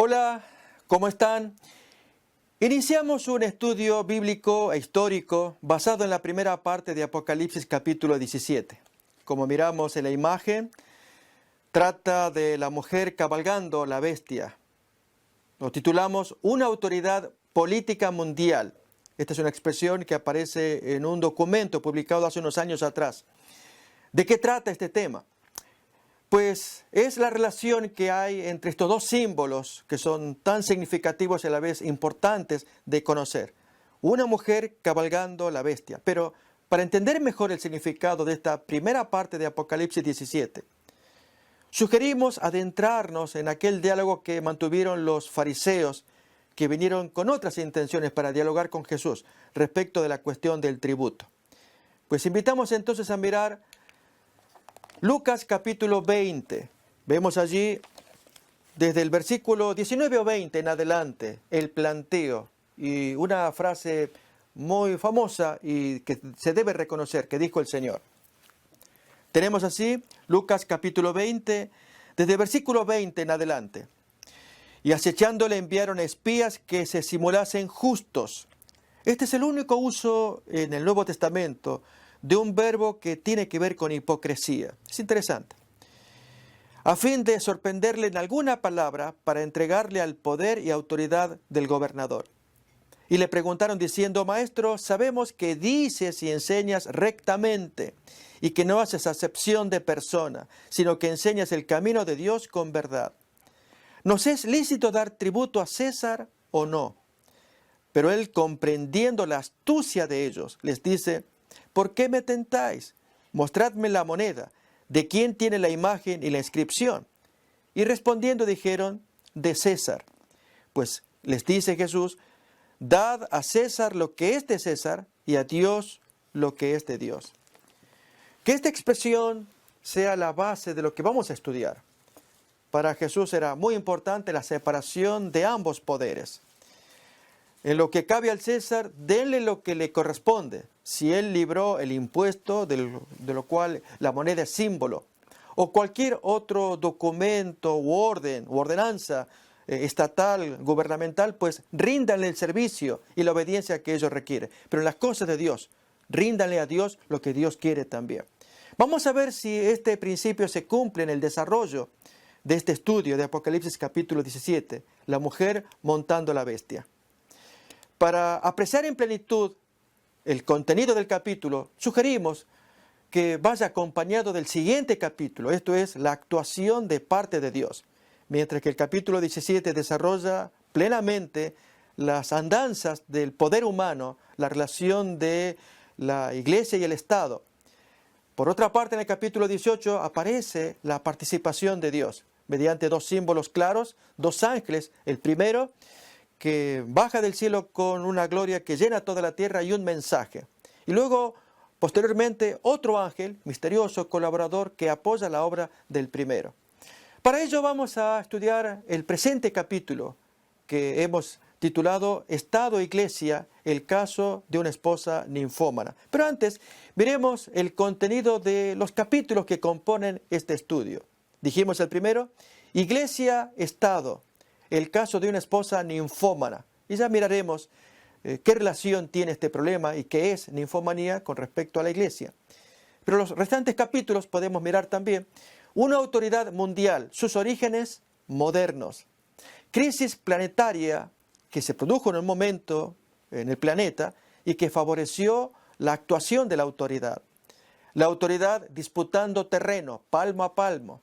Hola, ¿cómo están? Iniciamos un estudio bíblico e histórico basado en la primera parte de Apocalipsis capítulo 17. Como miramos en la imagen, trata de la mujer cabalgando la bestia. Lo titulamos Una autoridad política mundial. Esta es una expresión que aparece en un documento publicado hace unos años atrás. ¿De qué trata este tema? Pues es la relación que hay entre estos dos símbolos que son tan significativos y a la vez importantes de conocer. Una mujer cabalgando la bestia. Pero para entender mejor el significado de esta primera parte de Apocalipsis 17, sugerimos adentrarnos en aquel diálogo que mantuvieron los fariseos que vinieron con otras intenciones para dialogar con Jesús respecto de la cuestión del tributo. Pues invitamos entonces a mirar Lucas capítulo 20, vemos allí desde el versículo 19 o 20 en adelante el planteo y una frase muy famosa y que se debe reconocer que dijo el Señor. Tenemos así Lucas capítulo 20, desde el versículo 20 en adelante. Y acechándole enviaron espías que se simulasen justos. Este es el único uso en el Nuevo Testamento de un verbo que tiene que ver con hipocresía. Es interesante. A fin de sorprenderle en alguna palabra para entregarle al poder y autoridad del gobernador. Y le preguntaron diciendo: Maestro, sabemos que dices y enseñas rectamente y que no haces acepción de persona, sino que enseñas el camino de Dios con verdad. ¿Nos es lícito dar tributo a César o no? Pero él, comprendiendo la astucia de ellos, les dice: ¿por qué me tentáis? Mostradme la moneda. ¿De quién tiene la imagen y la inscripción? Y respondiendo dijeron: de César. Pues les dice Jesús: dad a César lo que es de César y a Dios lo que es de Dios. Que esta expresión sea la base de lo que vamos a estudiar. Para Jesús era muy importante la separación de ambos poderes. En lo que cabe al César, denle lo que le corresponde. Si él libró el impuesto, de lo cual la moneda es símbolo, o cualquier otro documento u orden, u ordenanza estatal, gubernamental, pues ríndanle el servicio y la obediencia que ellos requieren. Pero en las cosas de Dios, ríndanle a Dios lo que Dios quiere también. Vamos a ver si este principio se cumple en el desarrollo de este estudio de Apocalipsis capítulo 17, la mujer montando la bestia. Para apreciar en plenitud el contenido del capítulo, sugerimos que vaya acompañado del siguiente capítulo, esto es, la actuación de parte de Dios. Mientras que el capítulo 17 desarrolla plenamente las andanzas del poder humano, la relación de la iglesia y el Estado. Por otra parte, en el capítulo 18 aparece la participación de Dios, mediante dos símbolos claros, dos ángeles, el primero que baja del cielo con una gloria que llena toda la tierra y un mensaje. Y luego, posteriormente, otro ángel misterioso, colaborador, que apoya la obra del primero. Para ello vamos a estudiar el presente capítulo que hemos titulado Estado e Iglesia, el caso de una esposa ninfómana. Pero antes, miremos el contenido de los capítulos que componen este estudio. Dijimos el primero, Iglesia, Estado, el caso de una esposa ninfómana. Y ya miraremos qué relación tiene este problema y qué es ninfomanía con respecto a la iglesia. Pero los restantes capítulos podemos mirar también una autoridad mundial, sus orígenes modernos. Crisis planetaria que se produjo en un momento en el planeta y que favoreció la actuación de la autoridad. La autoridad disputando terreno, palmo a palmo.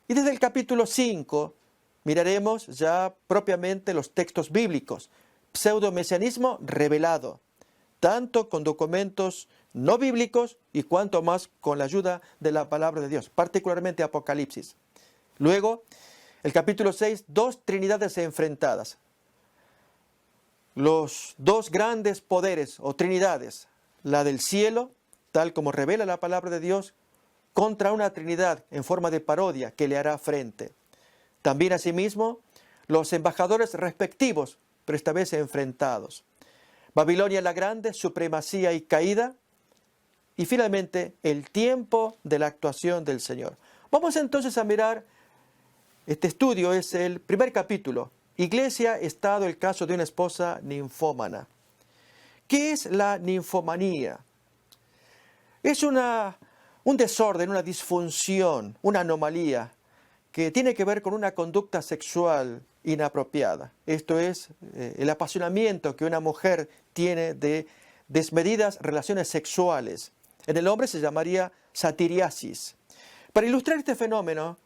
Y desde el capítulo 5 miraremos ya propiamente los textos bíblicos, pseudo-mesianismo revelado, tanto con documentos no bíblicos y cuanto más con la ayuda de la palabra de Dios, particularmente Apocalipsis. Luego, el capítulo 6, dos trinidades enfrentadas. Los dos grandes poderes o trinidades, la del cielo, tal como revela la palabra de Dios, contra una trinidad en forma de parodia que le hará frente. También asimismo, los embajadores respectivos, pero esta vez enfrentados. Babilonia la Grande, supremacía y caída. Y finalmente, el tiempo de la actuación del Señor. Vamos entonces a mirar, este estudio es el primer capítulo, iglesia, está el caso de una esposa ninfómana. ¿Qué es la ninfomanía? Es un desorden, una disfunción, una anomalía que tiene que ver con una conducta sexual inapropiada. Esto es el apasionamiento que una mujer tiene de desmedidas relaciones sexuales. En el hombre se llamaría satiriasis. Para ilustrar este fenómeno,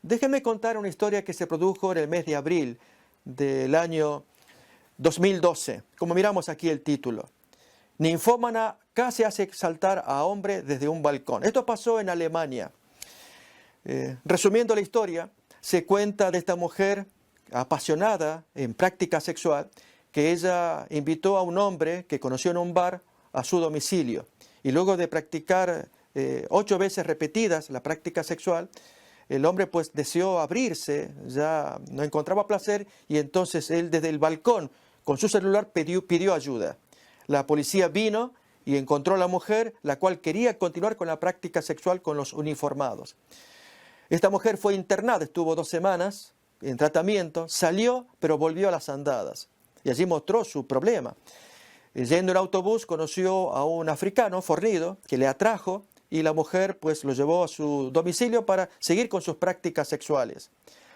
déjenme contar una historia que se produjo en el mes de abril del año 2012. Como miramos aquí el título. Ninfómana casi hace saltar a hombre desde un balcón. Esto pasó en Alemania. Resumiendo la historia, se cuenta de esta mujer apasionada en práctica sexual, que ella invitó a un hombre que conoció en un bar a su domicilio. Y luego de practicar 8 veces repetidas la práctica sexual, el hombre pues deseó abrirse, ya no encontraba placer, y entonces él desde el balcón con su celular pidió ayuda. La policía vino y encontró a la mujer, la cual quería continuar con la práctica sexual con los uniformados. Esta mujer fue internada, estuvo 2 semanas en tratamiento, salió, pero volvió a las andadas. Y allí mostró su problema. Yendo en autobús, conoció a un africano fornido que le atrajo y la mujer pues lo llevó a su domicilio para seguir con sus prácticas sexuales.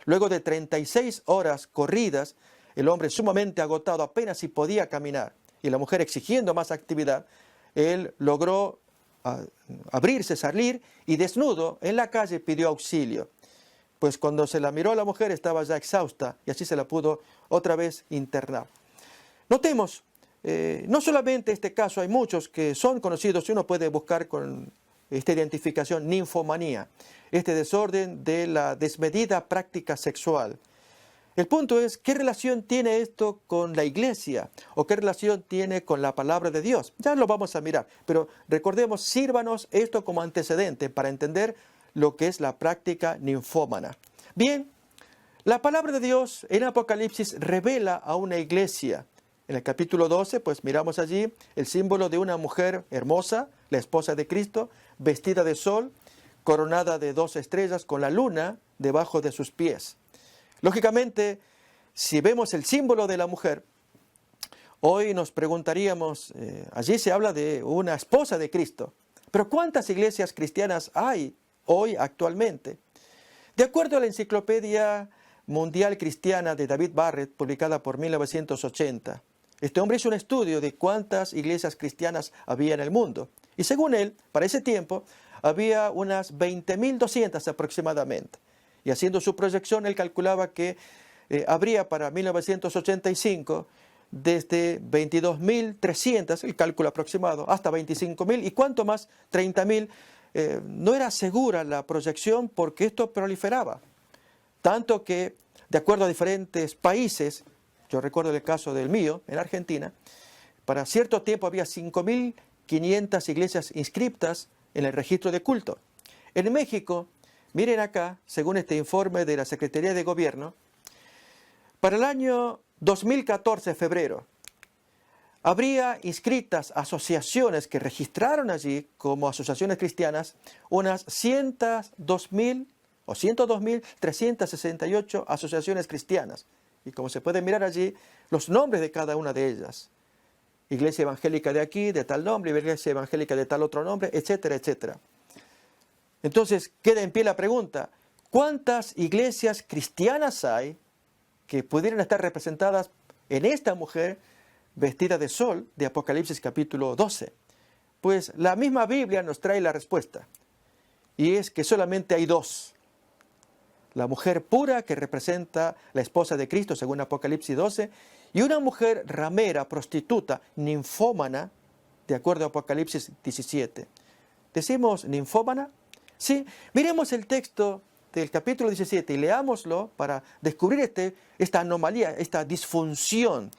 Luego de 36 horas corridas, el hombre sumamente agotado apenas si podía caminar y la mujer exigiendo más actividad, él logró abrirse, salir y desnudo en la calle pidió auxilio. Pues cuando se la miró a la mujer estaba ya exhausta y así se la pudo otra vez internar. Notemos, no solamente este caso, hay muchos que son conocidos y uno puede buscar con esta identificación, ninfomanía, este desorden de la desmedida práctica sexual. El punto es, ¿qué relación tiene esto con la iglesia? ¿O qué relación tiene con la palabra de Dios? Ya lo vamos a mirar, pero recordemos, sírvanos esto como antecedente para entender lo que es la práctica ninfómana. Bien, la palabra de Dios en Apocalipsis revela a una iglesia. En el capítulo 12, pues miramos allí el símbolo de una mujer hermosa, la esposa de Cristo, vestida de sol, coronada de 2 estrellas, con la luna debajo de sus pies. Lógicamente, si vemos el símbolo de la mujer, hoy nos preguntaríamos, allí se habla de una esposa de Cristo, pero ¿cuántas iglesias cristianas hay hoy actualmente? De acuerdo a la Enciclopedia Mundial Cristiana de David Barrett, publicada por 1980, este hombre hizo un estudio de cuántas iglesias cristianas había en el mundo. Y según él, para ese tiempo, había unas 20.200 aproximadamente. Y haciendo su proyección, él calculaba que habría para 1985 desde 22.300, el cálculo aproximado, hasta 25.000 y cuánto más, 30.000. No era segura la proyección porque esto proliferaba. Tanto que, de acuerdo a diferentes países, yo recuerdo el caso del mío, en Argentina, para cierto tiempo había 5.500 iglesias inscriptas en el registro de culto. En México, miren acá, según este informe de la Secretaría de Gobierno, para el año 2014, febrero, habría inscritas asociaciones que registraron allí como asociaciones cristianas unas 102.368 asociaciones cristianas. Y como se puede mirar allí, los nombres de cada una de ellas. Iglesia evangélica de aquí, de tal nombre, iglesia evangélica de tal otro nombre, etcétera, etcétera. Entonces queda en pie la pregunta, ¿cuántas iglesias cristianas hay que pudieran estar representadas en esta mujer vestida de sol de Apocalipsis capítulo 12? Pues la misma Biblia nos trae la respuesta, y es que solamente hay 2. La mujer pura, que representa la esposa de Cristo, según Apocalipsis 12, y una mujer ramera, prostituta, ninfómana, de acuerdo a Apocalipsis 17. ¿Decimos ninfómana? Sí, miremos el texto del capítulo 17 y leámoslo para descubrir esta anomalía, esta disfunción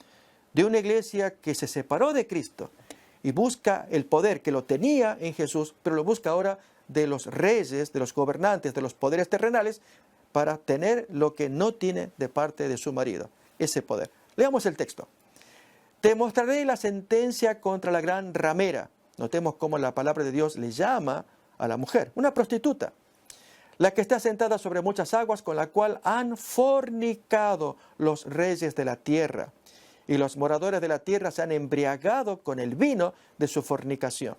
de una iglesia que se separó de Cristo y busca el poder que lo tenía en Jesús, pero lo busca ahora de los reyes, de los gobernantes, de los poderes terrenales, para tener lo que no tiene de parte de su marido, ese poder. Leamos el texto. Te mostraré la sentencia contra la gran ramera. Notemos cómo la palabra de Dios le llama a la mujer, una prostituta, la que está sentada sobre muchas aguas, con la cual han fornicado los reyes de la tierra, y los moradores de la tierra se han embriagado con el vino de su fornicación.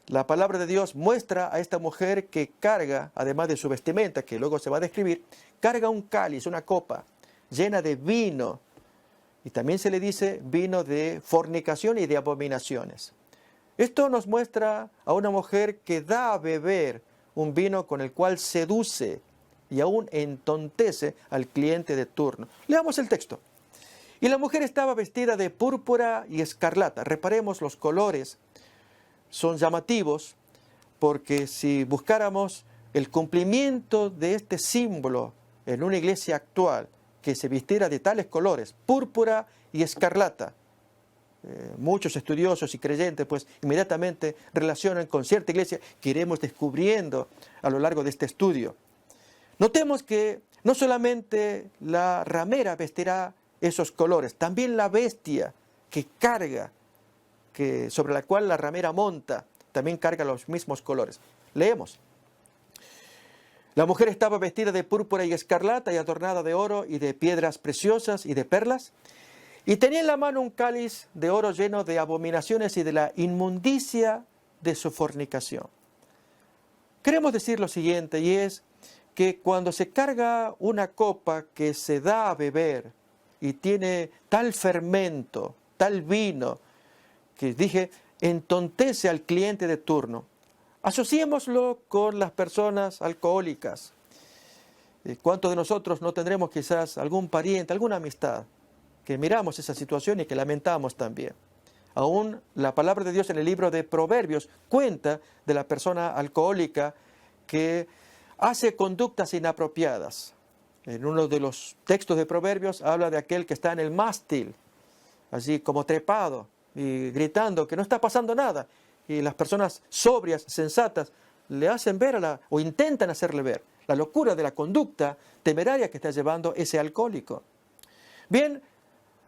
La palabra de Dios muestra a esta mujer que carga, además de su vestimenta, que luego se va a describir, carga un cáliz, una copa llena de vino. Y también se le dice vino de fornicación y de abominaciones. Esto nos muestra a una mujer que da a beber un vino con el cual seduce y aún entontece al cliente de turno. Leamos el texto. Y la mujer estaba vestida de púrpura y escarlata. Reparemos los colores. Son llamativos porque si buscáramos el cumplimiento de este símbolo en una iglesia actual, que se vistiera de tales colores, púrpura y escarlata, muchos estudiosos y creyentes pues inmediatamente relacionan con cierta iglesia que iremos descubriendo a lo largo de este estudio. Notemos que no solamente la ramera vestirá esos colores, también la bestia que carga, sobre la cual la ramera monta, también carga los mismos colores. Leemos. La mujer estaba vestida de púrpura y escarlata y adornada de oro y de piedras preciosas y de perlas, y tenía en la mano un cáliz de oro lleno de abominaciones y de la inmundicia de su fornicación. Queremos decir lo siguiente, y es que cuando se carga una copa que se da a beber y tiene tal fermento, tal vino, que dije, entontece al cliente de turno, asociémoslo con las personas alcohólicas. ¿Cuántos de nosotros no tendremos quizás algún pariente, alguna amistad, que miramos esa situación y que lamentamos también? Aún la palabra de Dios en el libro de Proverbios cuenta de la persona alcohólica que hace conductas inapropiadas. En uno de los textos de Proverbios habla de aquel que está en el mástil, así como trepado y gritando que no está pasando nada. Y las personas sobrias, sensatas, le hacen ver o intentan hacerle ver la locura de la conducta temeraria que está llevando ese alcohólico. Bien,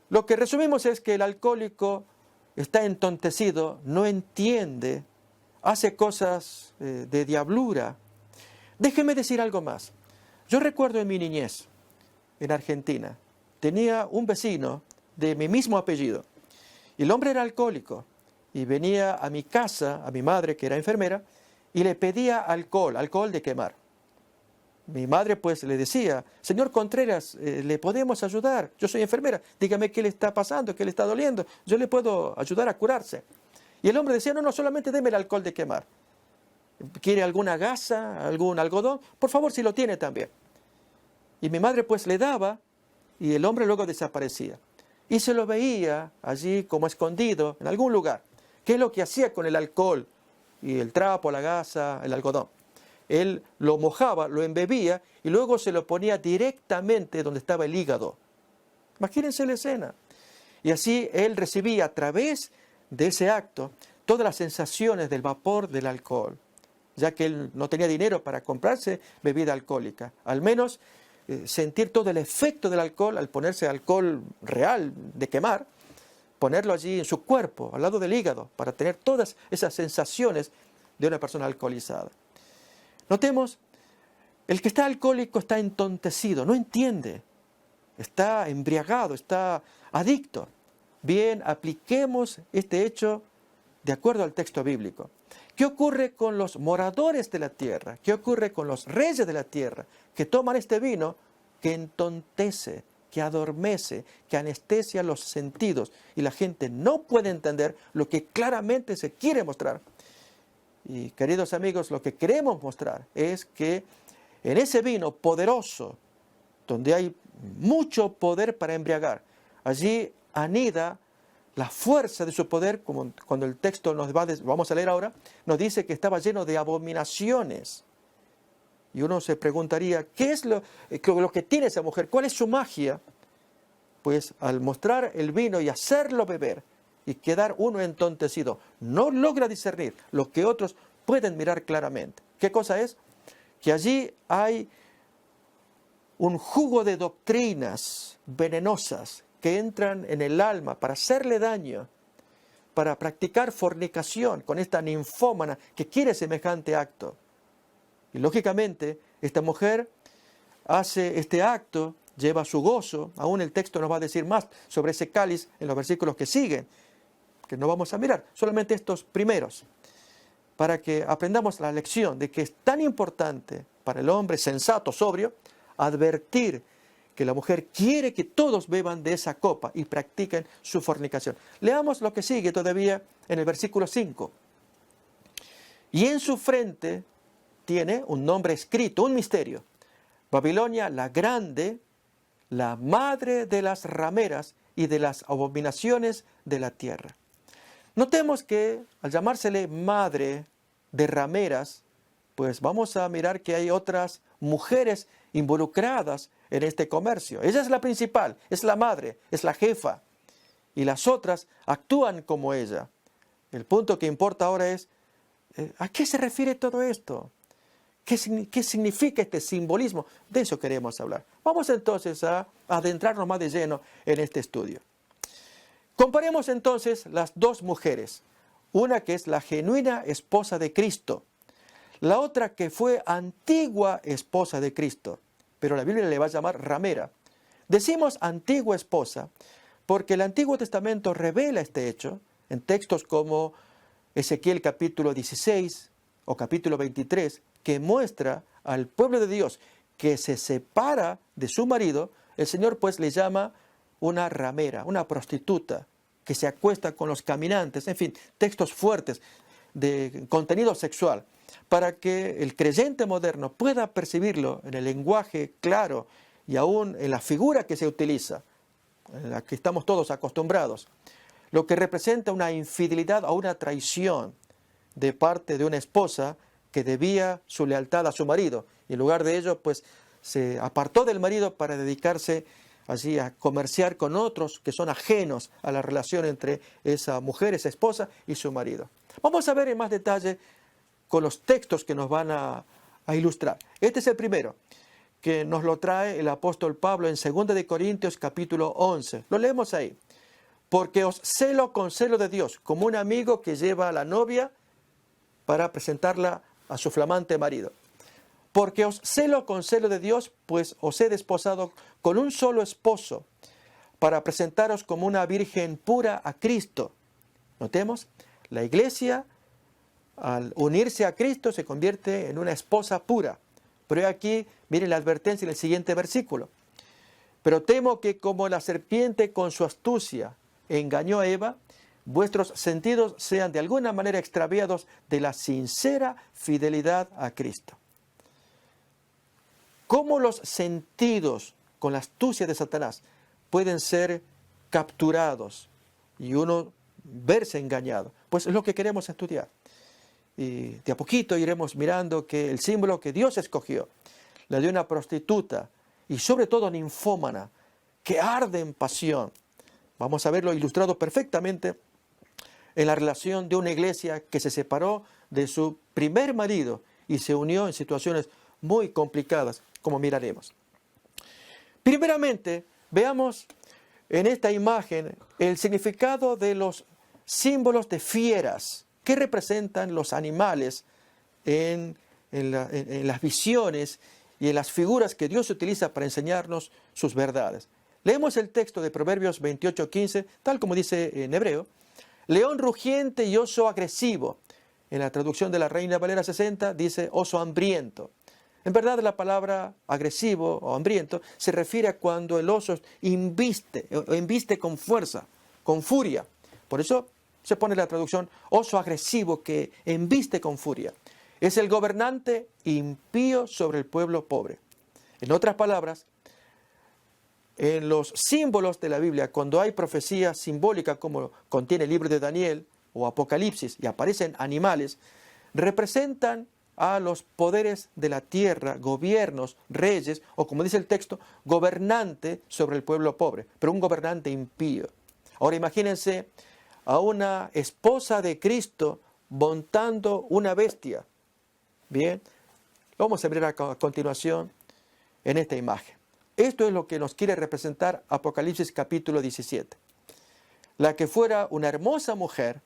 lo que resumimos es que el alcohólico está entontecido, no entiende, hace cosas de diablura. Déjeme decir algo más. Yo recuerdo en mi niñez, en Argentina, tenía un vecino de mi mismo apellido. Y el hombre era alcohólico. Y venía a mi casa, a mi madre, que era enfermera, y le pedía alcohol de quemar. Mi madre pues le decía, señor Contreras, ¿le podemos ayudar? Yo soy enfermera, dígame qué le está pasando, qué le está doliendo, yo le puedo ayudar a curarse. Y el hombre decía, no, solamente deme el alcohol de quemar. ¿Quiere alguna gasa, algún algodón? Por favor, si lo tiene también. Y mi madre pues le daba, y el hombre luego desaparecía. Y se lo veía allí como escondido en algún lugar. ¿Qué es lo que hacía con el alcohol y el trapo, la gasa, el algodón? Él lo mojaba, lo embebía y luego se lo ponía directamente donde estaba el hígado. Imagínense la escena. Y así él recibía a través de ese acto todas las sensaciones del vapor del alcohol, ya que él no tenía dinero para comprarse bebida alcohólica. Al menos sentir todo el efecto del alcohol al ponerse alcohol real de quemar, ponerlo allí en su cuerpo, al lado del hígado, para tener todas esas sensaciones de una persona alcoholizada. Notemos, el que está alcohólico está entontecido, no entiende, está embriagado, está adicto. Bien, apliquemos este hecho de acuerdo al texto bíblico. ¿Qué ocurre con los moradores de la tierra? ¿Qué ocurre con los reyes de la tierra que toman este vino que entontece, que adormece, que anestesia los sentidos y la gente no puede entender lo que claramente se quiere mostrar? Y queridos amigos, lo que queremos mostrar es que en ese vino poderoso, donde hay mucho poder para embriagar, allí anida la fuerza de su poder, como cuando el texto vamos a leer ahora, nos dice que estaba lleno de abominaciones. Y uno se preguntaría, ¿qué es lo que tiene esa mujer? ¿Cuál es su magia? Pues al mostrar el vino y hacerlo beber y quedar uno entontecido, no logra discernir lo que otros pueden mirar claramente. ¿Qué cosa es? Que allí hay un jugo de doctrinas venenosas que entran en el alma para hacerle daño, para practicar fornicación con esta ninfómana que quiere semejante acto. Y lógicamente, esta mujer hace este acto, lleva su gozo. Aún el texto nos va a decir más sobre ese cáliz en los versículos que siguen, que no vamos a mirar, solamente estos primeros, para que aprendamos la lección de que es tan importante para el hombre sensato, sobrio, advertir que la mujer quiere que todos beban de esa copa y practiquen su fornicación. Leamos lo que sigue todavía en el versículo 5. Y en su frente tiene un nombre escrito, un misterio. Babilonia la grande, la madre de las rameras y de las abominaciones de la tierra. Notemos que al llamársele madre de rameras, pues vamos a mirar que hay otras mujeres involucradas en este comercio. Ella es la principal, es la madre, es la jefa. Y las otras actúan como ella. El punto que importa ahora es, ¿a qué se refiere todo esto? ¿Qué significa este simbolismo? De eso queremos hablar. Vamos entonces a adentrarnos más de lleno en este estudio. Comparemos entonces las dos mujeres. Una que es la genuina esposa de Cristo. La otra que fue antigua esposa de Cristo. Pero la Biblia le va a llamar ramera. Decimos antigua esposa porque el Antiguo Testamento revela este hecho en textos como Ezequiel capítulo 16 o capítulo 23, que muestra al pueblo de Dios que se separa de su marido. El Señor pues le llama una ramera, una prostituta, que se acuesta con los caminantes, en fin, textos fuertes de contenido sexual, para que el creyente moderno pueda percibirlo en el lenguaje claro y aún en la figura que se utiliza, en la que estamos todos acostumbrados, lo que representa una infidelidad o una traición de parte de una esposa que debía su lealtad a su marido, y en lugar de ello, pues, se apartó del marido para dedicarse allí a comerciar con otros que son ajenos a la relación entre esa mujer, esa esposa y su marido. Vamos a ver en más detalle con los textos que nos van a ilustrar. Este es el primero, que nos lo trae el apóstol Pablo en 2 de Corintios capítulo 11. Lo leemos ahí. Porque os celo con celo de Dios, como un amigo que lleva a la novia para presentarla a su flamante marido. Porque os celo con celo de Dios, pues os he desposado con un solo esposo, para presentaros como una virgen pura a Cristo. Notemos, la iglesia, al unirse a Cristo, se convierte en una esposa pura. Pero aquí, miren la advertencia en el siguiente versículo. Pero temo que como la serpiente con su astucia engañó a Eva, vuestros sentidos sean de alguna manera extraviados de la sincera fidelidad a Cristo. ¿Cómo los sentidos con la astucia de Satanás pueden ser capturados y uno verse engañado? Pues es lo que queremos estudiar. Y de a poquito iremos mirando que el símbolo que Dios escogió, la de una prostituta y sobre todo ninfómana, que arde en pasión, vamos a verlo ilustrado perfectamente en la relación de una iglesia que se separó de su primer marido y se unió en situaciones muy complicadas, como miraremos. Primeramente, veamos en esta imagen el significado de los símbolos de fieras que representan los animales en las visiones y en las figuras que Dios utiliza para enseñarnos sus verdades. Leemos el texto de Proverbios 28:15, tal como dice en hebreo: león rugiente y oso agresivo. En la traducción de la Reina Valera 60 dice oso hambriento. En verdad, la palabra agresivo o hambriento se refiere a cuando el oso embiste con fuerza, con furia. Por eso se pone la traducción oso agresivo que embiste con furia. Es el gobernante impío sobre el pueblo pobre. En otras palabras, en los símbolos de la Biblia, cuando hay profecía simbólica como contiene el libro de Daniel o Apocalipsis y aparecen animales, representan a los poderes de la tierra, gobiernos, reyes, o como dice el texto, gobernante sobre el pueblo pobre, pero un gobernante impío. Ahora imagínense a una esposa de Cristo montando una bestia. Bien, vamos a ver a continuación en esta imagen. Esto es lo que nos quiere representar Apocalipsis capítulo 17. La que fuera una hermosa mujer,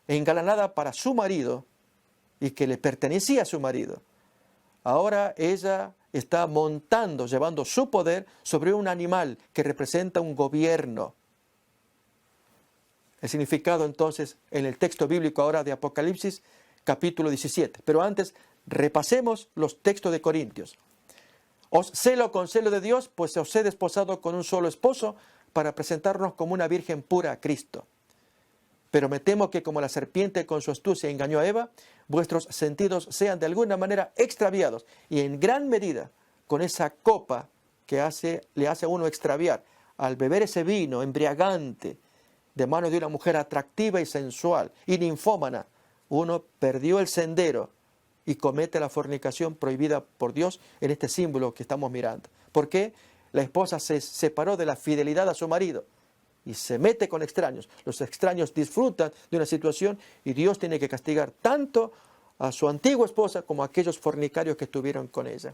engalanada para su marido, y que le pertenecía a su marido, ahora ella está montando, llevando su poder sobre un animal que representa un gobierno. El significado entonces en el texto bíblico ahora de Apocalipsis capítulo 17. Pero antes repasemos los textos de Corintios. Os celo con celo de Dios, pues os he desposado con un solo esposo para presentarnos como una virgen pura a Cristo. Pero me temo que como la serpiente con su astucia engañó a Eva, vuestros sentidos sean de alguna manera extraviados y en gran medida con esa copa que le hace a uno extraviar al beber ese vino embriagante de manos de una mujer atractiva y sensual y ninfómana, uno perdió el sendero y comete la fornicación prohibida por Dios en este símbolo que estamos mirando. ¿Por qué? La esposa se separó de la fidelidad a su marido y se mete con extraños. Los extraños disfrutan de una situación y Dios tiene que castigar tanto a su antigua esposa como a aquellos fornicarios que estuvieron con ella.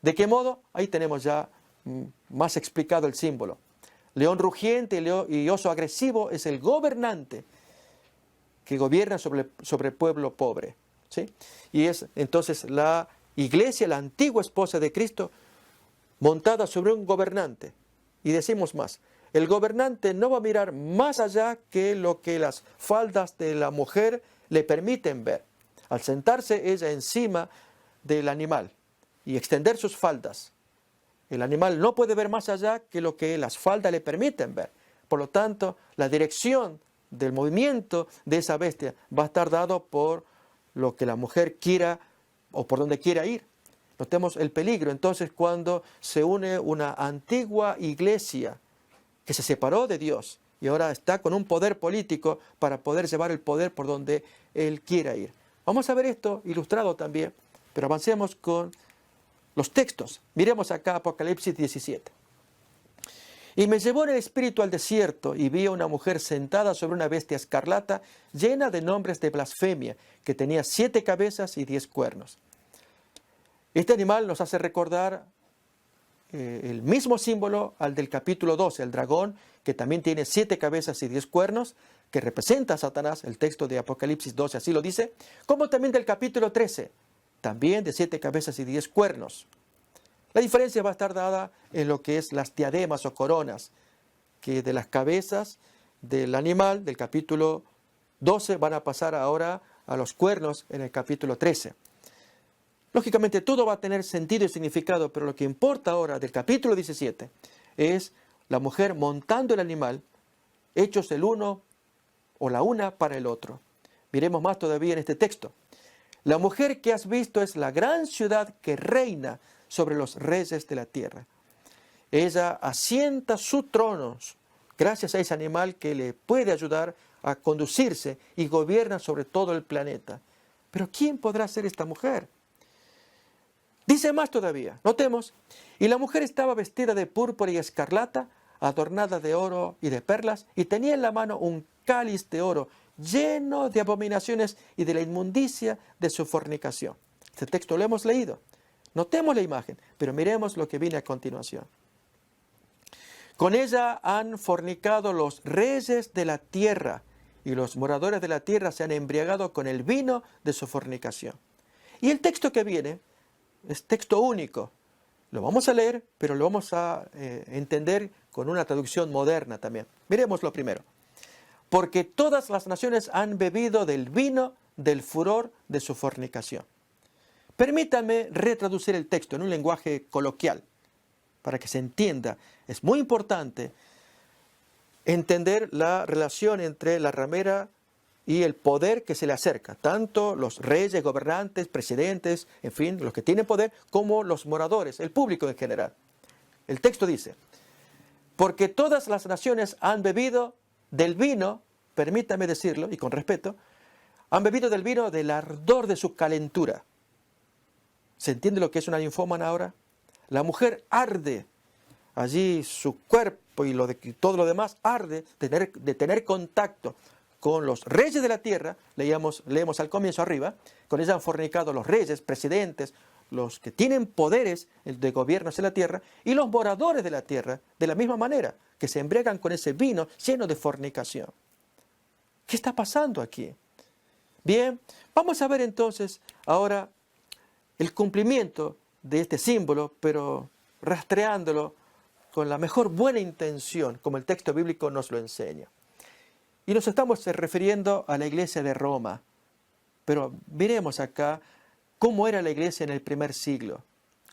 ¿De qué modo? Ahí tenemos ya más explicado el símbolo. León rugiente y oso agresivo es el gobernante que gobierna sobre el pueblo pobre, ¿sí? Y es entonces la iglesia, la antigua esposa de Cristo, montada sobre un gobernante. Y decimos más, el gobernante no va a mirar más allá que lo que las faldas de la mujer le permiten ver. Al sentarse ella encima del animal y extender sus faldas, el animal no puede ver más allá que lo que las faldas le permiten ver. Por lo tanto, la dirección del movimiento de esa bestia va a estar dado por lo que la mujer quiera o por donde quiera ir. Notemos el peligro entonces cuando se une una antigua iglesia que se separó de Dios y ahora está con un poder político para poder llevar el poder por donde él quiera ir. Vamos a ver esto ilustrado también, pero avancemos con los textos. Miremos acá Apocalipsis 17. Y me llevó en el espíritu al desierto y vi a una mujer sentada sobre una bestia escarlata llena de nombres de blasfemia, que tenía 7 cabezas y 10 cuernos. Este animal nos hace recordar el mismo símbolo al del capítulo 12, el dragón, que también tiene 7 cabezas y 10 cuernos, que representa a Satanás, el texto de Apocalipsis 12 así lo dice, como también del capítulo 13, también de 7 cabezas y 10 cuernos. La diferencia va a estar dada en lo que es las diademas o coronas, que de las cabezas del animal del capítulo 12 van a pasar ahora a los cuernos en el capítulo 13. Lógicamente todo va a tener sentido y significado, pero lo que importa ahora del capítulo 17 es la mujer montando el animal, hechos el uno o la una para el otro. Miremos más todavía en este texto. La mujer que has visto es la gran ciudad que reina sobre los reyes de la tierra. Ella asienta su trono gracias a ese animal que le puede ayudar a conducirse y gobierna sobre todo el planeta. Pero ¿quién podrá ser esta mujer? Dice más todavía, notemos, y la mujer estaba vestida de púrpura y escarlata, adornada de oro y de perlas, y tenía en la mano un cáliz de oro lleno de abominaciones y de la inmundicia de su fornicación. Este texto lo hemos leído. Notemos la imagen, pero miremos lo que viene a continuación. Con ella han fornicado los reyes de la tierra, y los moradores de la tierra se han embriagado con el vino de su fornicación. Y el texto que viene es texto único. Lo vamos a leer, pero lo vamos a entender con una traducción moderna también. Miremos lo primero. Porque todas las naciones han bebido del vino del furor de su fornicación. Permítanme retraducir el texto en un lenguaje coloquial para que se entienda. Es muy importante entender la relación entre la ramera y el poder que se le acerca. Tanto los reyes, gobernantes, presidentes, en fin, los que tienen poder, como los moradores, el público en general. El texto dice, porque todas las naciones han bebido del vino, permítame decirlo, y con respeto, han bebido del vino del ardor de su calentura. ¿Se entiende lo que es una ninfómana ahora? La mujer arde, allí su cuerpo y todo lo demás arde de tener contacto con los reyes de la tierra. Leemos al comienzo arriba, con ella han fornicado los reyes, presidentes, los que tienen poderes de gobierno en la tierra, y los moradores de la tierra, de la misma manera, que se embriagan con ese vino lleno de fornicación. ¿Qué está pasando aquí? Bien, vamos a ver entonces ahora el cumplimiento de este símbolo, pero rastreándolo con la mejor buena intención, como el texto bíblico nos lo enseña. Y nos estamos refiriendo a la iglesia de Roma. Pero miremos acá cómo era la iglesia en el primer siglo.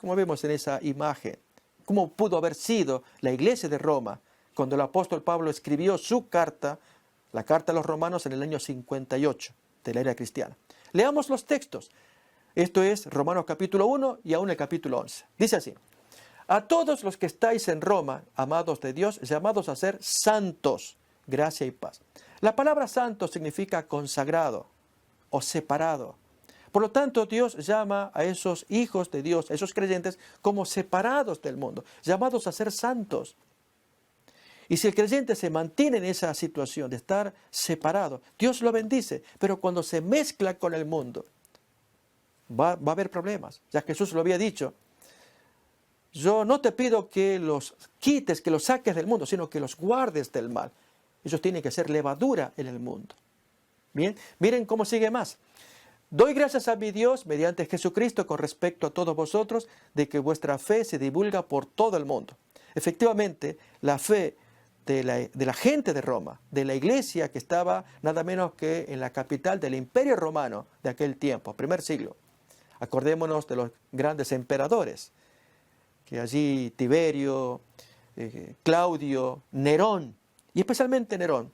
Como vemos en esa imagen. Cómo pudo haber sido la iglesia de Roma cuando el apóstol Pablo escribió su carta, la carta a los romanos, en el año 58 de la era cristiana. Leamos los textos. Esto es Romanos capítulo 1 y aún el capítulo 11. Dice así: a todos los que estáis en Roma, amados de Dios, llamados a ser santos, gracia y paz. La palabra santo significa consagrado o separado. Por lo tanto, Dios llama a esos hijos de Dios, a esos creyentes, como separados del mundo, llamados a ser santos. Y si el creyente se mantiene en esa situación de estar separado, Dios lo bendice. Pero cuando se mezcla con el mundo, va a haber problemas. Ya Jesús lo había dicho: yo no te pido que los quites, que los saques del mundo, sino que los guardes del mal. Ellos tienen que ser levadura en el mundo. Bien, miren cómo sigue más. Doy gracias a mi Dios mediante Jesucristo con respecto a todos vosotros, de que vuestra fe se divulga por todo el mundo. Efectivamente, la fe de la gente de Roma, de la iglesia que estaba nada menos que en la capital del Imperio Romano de aquel tiempo, primer siglo. Acordémonos de los grandes emperadores, que allí Tiberio, Claudio, Nerón, y especialmente Nerón,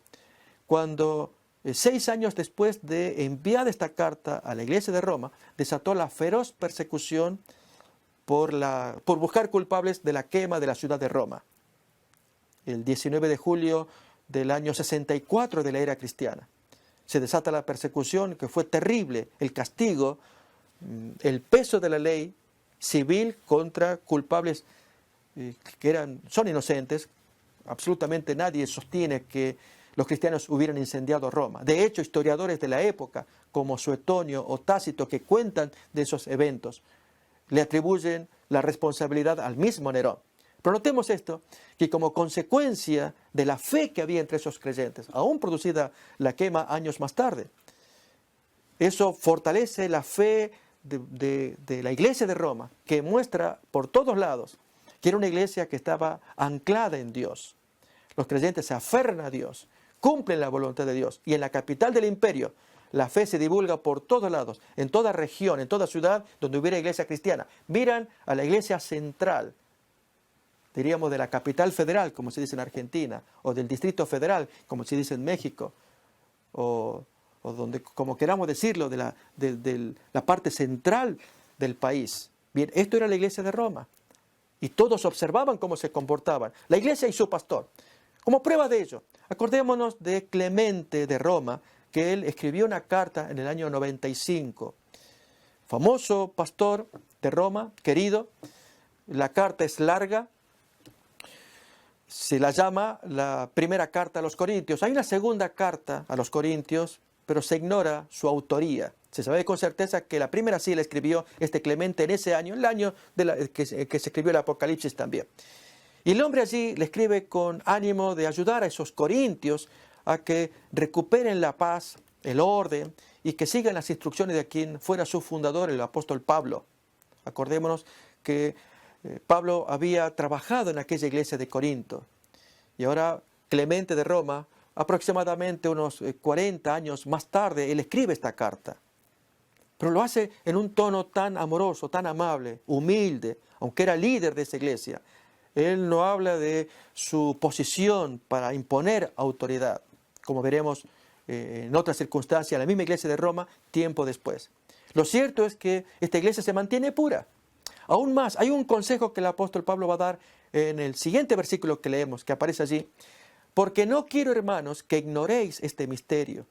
cuando 6 años después de enviar esta carta a la iglesia de Roma, desató la feroz persecución por buscar culpables de la quema de la ciudad de Roma. El 19 de julio del año 64 de la era cristiana. Se desata la persecución, que fue terrible, el castigo, el peso de la ley civil contra culpables que son inocentes. Absolutamente nadie sostiene que los cristianos hubieran incendiado Roma. De hecho, historiadores de la época, como Suetonio o Tácito, que cuentan de esos eventos, le atribuyen la responsabilidad al mismo Nerón. Pero notemos esto, que como consecuencia de la fe que había entre esos creyentes, aún producida la quema años más tarde, eso fortalece la fe de la iglesia de Roma, que muestra por todos lados que era una iglesia que estaba anclada en Dios. Los creyentes se aferran a Dios, cumplen la voluntad de Dios, y en la capital del imperio la fe se divulga por todos lados, en toda región, en toda ciudad donde hubiera iglesia cristiana. Miran a la iglesia central, diríamos de la capital federal, como se dice en Argentina, o del Distrito Federal, como se dice en México, o donde, como queramos decirlo, de la parte central del país. Bien, esto era la iglesia de Roma, y todos observaban cómo se comportaban, la iglesia y su pastor. Como prueba de ello, acordémonos de Clemente de Roma, que él escribió una carta en el año 95. Famoso pastor de Roma, querido. La carta es larga. Se la llama la primera carta a los Corintios. Hay una segunda carta a los Corintios, pero se ignora su autoría. Se sabe con certeza que la primera sí la escribió Clemente en ese año, el año que se escribió el Apocalipsis también. Y el hombre allí le escribe con ánimo de ayudar a esos corintios a que recuperen la paz, el orden, y que sigan las instrucciones de quien fuera su fundador, el apóstol Pablo. Acordémonos que Pablo había trabajado en aquella iglesia de Corinto. Y ahora Clemente de Roma, aproximadamente unos 40 años más tarde, él escribe esta carta. Pero lo hace en un tono tan amoroso, tan amable, humilde, aunque era líder de esa iglesia. Él no habla de su posición para imponer autoridad, como veremos en otras circunstancias, en la misma iglesia de Roma, tiempo después. Lo cierto es que esta iglesia se mantiene pura. Aún más, hay un consejo que el apóstol Pablo va a dar en el siguiente versículo que leemos, que aparece allí. Porque no quiero, hermanos, que ignoréis este misterio,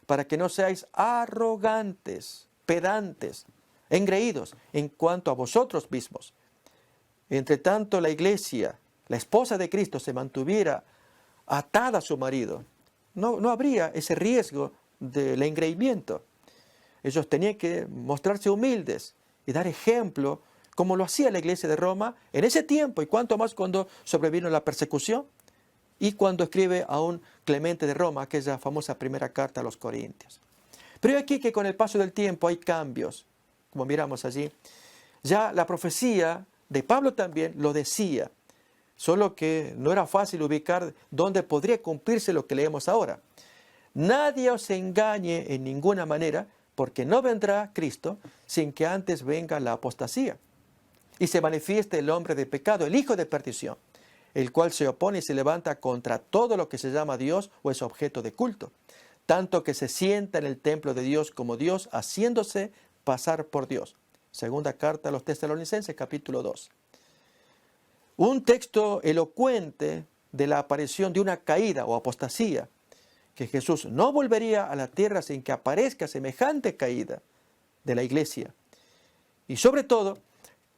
para que no seáis arrogantes, pedantes, engreídos en cuanto a vosotros mismos. Entre tanto, la iglesia, la esposa de Cristo, se mantuviera atada a su marido, no habría ese riesgo del engreimiento. Ellos tenían que mostrarse humildes y dar ejemplo, como lo hacía la iglesia de Roma en ese tiempo, y cuanto más cuando sobrevino la persecución, y cuando escribe a un Clemente de Roma, aquella famosa primera carta a los Corintios. Pero aquí que con el paso del tiempo hay cambios, como miramos allí. Ya la profecía de Pablo también lo decía, solo que no era fácil ubicar dónde podría cumplirse lo que leemos ahora. Nadie os engañe en ninguna manera, porque no vendrá Cristo sin que antes venga la apostasía y se manifieste el hombre de pecado, el hijo de perdición, el cual se opone y se levanta contra todo lo que se llama Dios o es objeto de culto, tanto que se sienta en el templo de Dios como Dios, haciéndose pasar por Dios. Segunda carta a los Tesalonicenses, capítulo 2. Un texto elocuente de la aparición de una caída o apostasía, que Jesús no volvería a la tierra sin que aparezca semejante caída de la iglesia. Y sobre todo,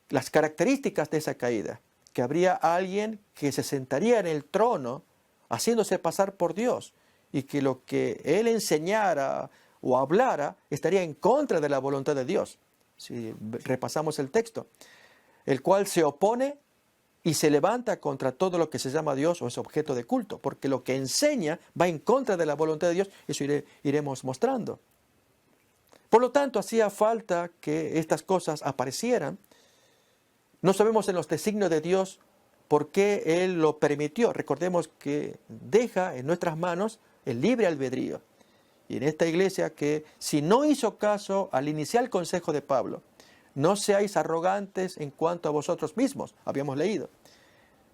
las características de esa caída, que habría alguien que se sentaría en el trono haciéndose pasar por Dios y que lo que él enseñara o hablara estaría en contra de la voluntad de Dios. Si repasamos el texto, el cual se opone y se levanta contra todo lo que se llama Dios o es objeto de culto, porque lo que enseña va en contra de la voluntad de Dios, eso iremos mostrando. Por lo tanto, hacía falta que estas cosas aparecieran. No sabemos en los designios de Dios por qué Él lo permitió. Recordemos que deja en nuestras manos el libre albedrío. Y en esta iglesia que si no hizo caso al inicial consejo de Pablo, no seáis arrogantes en cuanto a vosotros mismos, habíamos leído.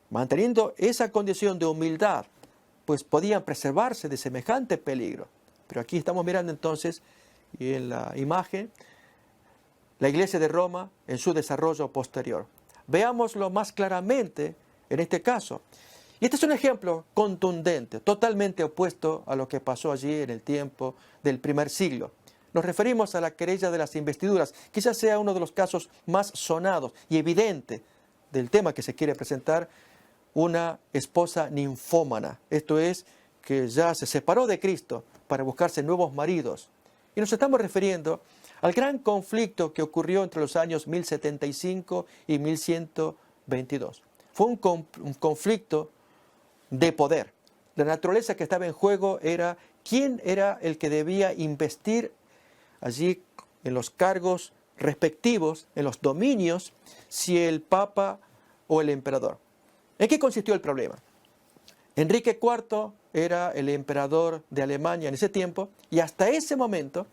Manteniendo esa condición de humildad, pues podían preservarse de semejante peligro. Pero aquí estamos mirando entonces, y en la imagen, la iglesia de Roma en su desarrollo posterior. Veámoslo más claramente en este caso. Y este es un ejemplo contundente, totalmente opuesto a lo que pasó allí en el tiempo del primer siglo. Nos referimos a la querella de las investiduras. Quizás sea uno de los casos más sonados y evidente del tema que se quiere presentar, una esposa ninfómana. Esto es, que ya se separó de Cristo para buscarse nuevos maridos. Y nos estamos refiriendo al gran conflicto que ocurrió entre los años 1075 y 1122. Fue un conflicto de poder. La naturaleza que estaba en juego era quién era el que debía investir allí en los cargos respectivos, en los dominios, si el Papa o el emperador. ¿En qué consistió el problema? Enrique IV era el emperador de Alemania en ese tiempo y hasta ese momento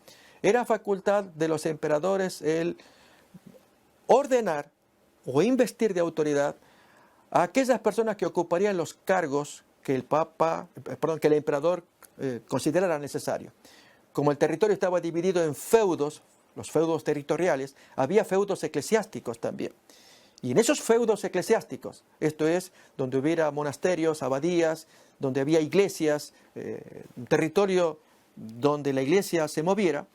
era facultad de los emperadores el ordenar o investir de autoridad a aquellas personas que ocuparían los cargos que el emperador considerara necesario. Como el territorio estaba dividido en feudos, los feudos territoriales, había feudos eclesiásticos también. Y en esos feudos eclesiásticos, esto es, donde hubiera monasterios, abadías, donde había iglesias, un territorio donde la iglesia se moviera,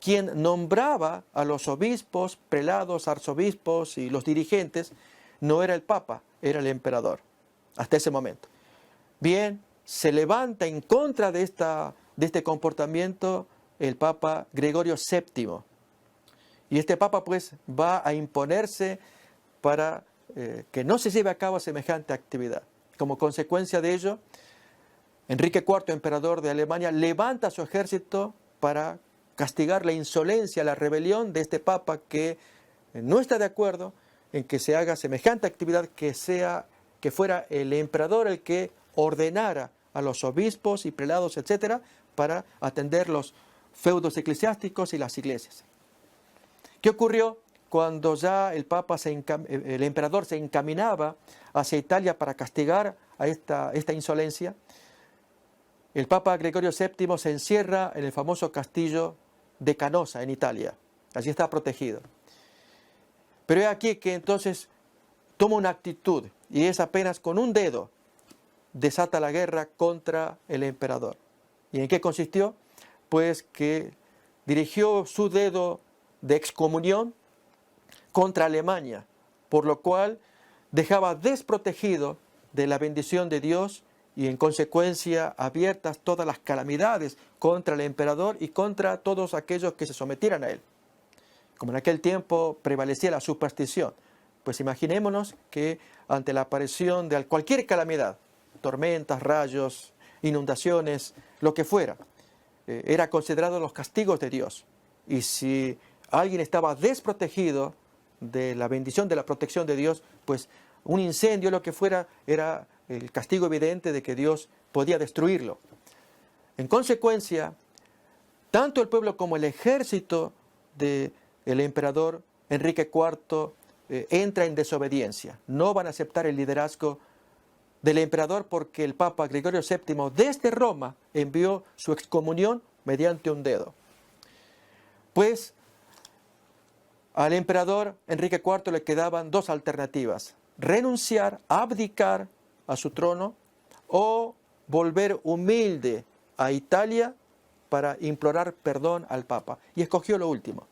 quien nombraba a los obispos, prelados, arzobispos y los dirigentes, no era el Papa, era el emperador, hasta ese momento. Bien, se levanta en contra de este comportamiento el Papa Gregorio VII. Y este Papa pues va a imponerse para que no se lleve a cabo semejante actividad. Como consecuencia de ello, Enrique IV, emperador de Alemania, levanta su ejército para castigar la insolencia, la rebelión de este Papa que no está de acuerdo en que se haga semejante actividad, que fuera el emperador el que ordenara a los obispos y prelados, etcétera, para atender los feudos eclesiásticos y las iglesias. ¿Qué ocurrió cuando ya el emperador se encaminaba hacia Italia para castigar a esta insolencia? El Papa Gregorio VII se encierra en el famoso castillo de Canosa, en Italia. Allí está protegido. Pero es aquí que entonces toma una actitud, y es apenas con un dedo desata la guerra contra el emperador. ¿Y en qué consistió? Pues que dirigió su dedo de excomunión contra Alemania, por lo cual dejaba desprotegido de la bendición de Dios y en consecuencia abiertas todas las calamidades contra el emperador y contra todos aquellos que se sometieran a él. Como en aquel tiempo prevalecía la superstición, pues imaginémonos que ante la aparición de cualquier calamidad, tormentas, rayos, inundaciones, lo que fuera, era considerado los castigos de Dios. Y si alguien estaba desprotegido de la bendición, de la protección de Dios, pues un incendio, lo que fuera, era el castigo evidente de que Dios podía destruirlo. En consecuencia, tanto el pueblo como el ejército del emperador Enrique IV entra en desobediencia. No van a aceptar el liderazgo del emperador porque el Papa Gregorio VII desde Roma envió su excomunión mediante un dedo. Pues al emperador Enrique IV le quedaban dos alternativas: renunciar, abdicar a su trono o volver humilde a Italia para implorar perdón al Papa. Y escogió lo último.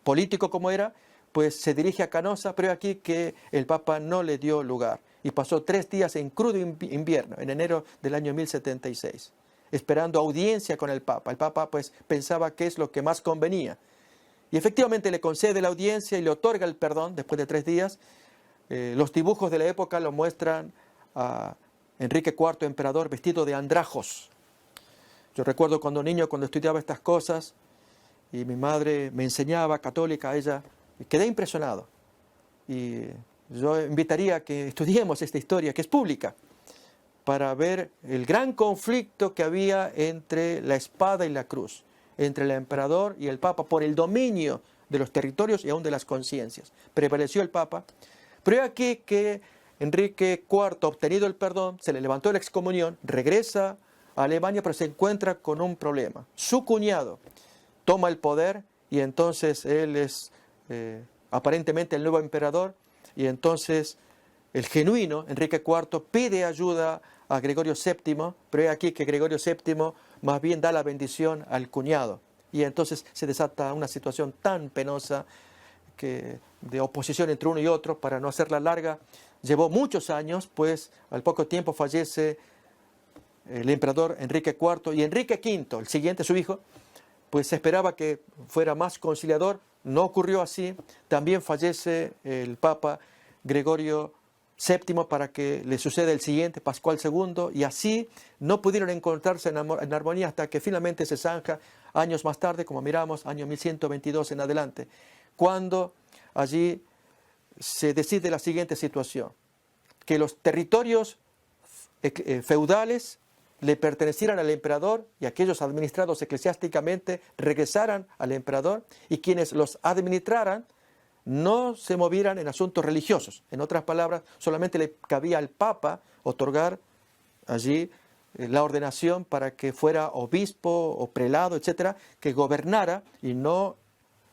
Político como era, pues se dirige a Canosa, pero aquí que el Papa no le dio lugar. Y pasó 3 días en crudo invierno, en enero del año 1076, esperando audiencia con el Papa. El Papa pues pensaba que es lo que más convenía. Y efectivamente le concede la audiencia y le otorga el perdón después de 3 días. Los dibujos de la época lo muestran a Enrique IV, emperador, vestido de andrajos. Yo recuerdo cuando niño, cuando estudiaba estas cosas, y mi madre me enseñaba, católica, ella, y quedé impresionado. Y yo invitaría a que estudiemos esta historia, que es pública, para ver el gran conflicto que había entre la espada y la cruz, entre el emperador y el Papa, por el dominio de los territorios y aún de las conciencias. Prevaleció el Papa, pero es aquí que Enrique IV, obtenido el perdón, se le levantó la excomunión, regresa a Alemania, pero se encuentra con un problema. Su cuñado toma el poder y entonces él es aparentemente el nuevo emperador, y entonces el genuino Enrique IV pide ayuda a Gregorio VII, pero es aquí que Gregorio VII más bien da la bendición al cuñado. Y entonces se desata una situación tan penosa de oposición entre uno y otro. Para no hacerla larga, llevó muchos años, pues al poco tiempo fallece el emperador Enrique IV, y Enrique V, el siguiente, su hijo, pues se esperaba que fuera más conciliador. No ocurrió así. También fallece el Papa Gregorio VII para que le suceda el siguiente, Pascual II, y así no pudieron encontrarse en armonía hasta que finalmente se zanja años más tarde, como miramos, año 1122 en adelante, cuando allí se decide la siguiente situación: que los territorios feudales le pertenecieran al emperador y aquellos administrados eclesiásticamente regresaran al emperador, y quienes los administraran no se movieran en asuntos religiosos. En otras palabras, solamente le cabía al Papa otorgar allí la ordenación para que fuera obispo o prelado, etcétera, que gobernara, y no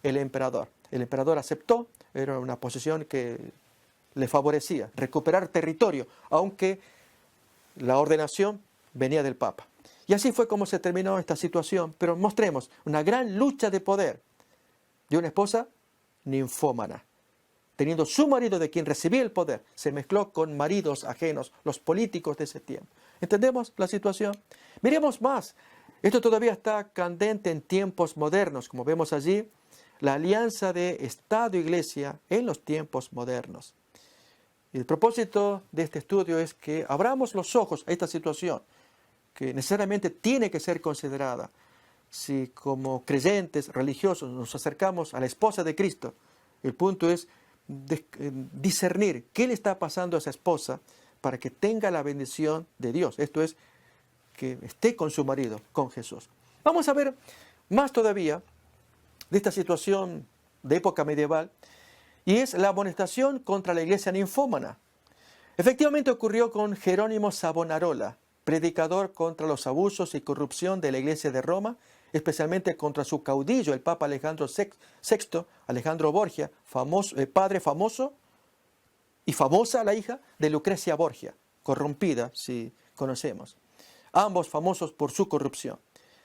el emperador. El emperador aceptó, era una posición que le favorecía, recuperar territorio, aunque la ordenación venía del Papa. Y así fue como se terminó esta situación. Pero mostremos una gran lucha de poder de una esposa ninfómana, teniendo su marido, de quien recibía el poder, se mezcló con maridos ajenos, los políticos de ese tiempo. ¿Entendemos la situación? Miremos más. Esto todavía está candente en tiempos modernos, como vemos allí, la alianza de Estado-Iglesia en los tiempos modernos. Y el propósito de este estudio es que abramos los ojos a esta situación, que necesariamente tiene que ser considerada. Si como creyentes religiosos nos acercamos a la esposa de Cristo, el punto es discernir qué le está pasando a esa esposa para que tenga la bendición de Dios. Esto es, que esté con su marido, con Jesús. Vamos a ver más todavía de esta situación de época medieval, y es la amonestación contra la iglesia ninfómana. Efectivamente ocurrió con Jerónimo Savonarola, predicador contra los abusos y corrupción de la iglesia de Roma, especialmente contra su caudillo, el Papa Alejandro VI, Alejandro Borgia, padre famoso y famosa la hija de Lucrecia Borgia, corrompida, si conocemos. Ambos famosos por su corrupción.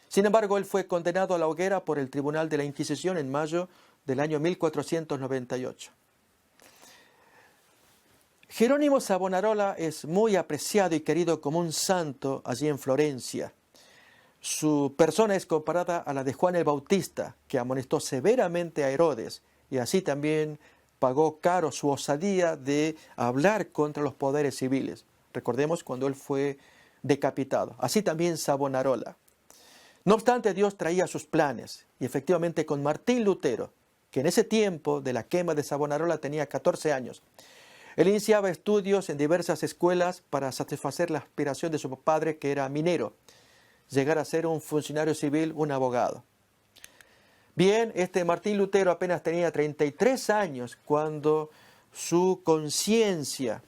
Sin embargo, él fue condenado a la hoguera por el Tribunal de la Inquisición en mayo del año 1498. Jerónimo Savonarola es muy apreciado y querido como un santo allí en Florencia. Su persona es comparada a la de Juan el Bautista, que amonestó severamente a Herodes, y así también pagó caro su osadía de hablar contra los poderes civiles. Recordemos cuando él fue decapitado. Así también Savonarola. No obstante, Dios traía sus planes, y efectivamente con Martín Lutero, que en ese tiempo de la quema de Savonarola tenía 14 años. Él iniciaba estudios en diversas escuelas para satisfacer la aspiración de su padre, que era minero, llegar a ser un funcionario civil, un abogado. Bien, Martín Lutero apenas tenía 33 años cuando su conciencia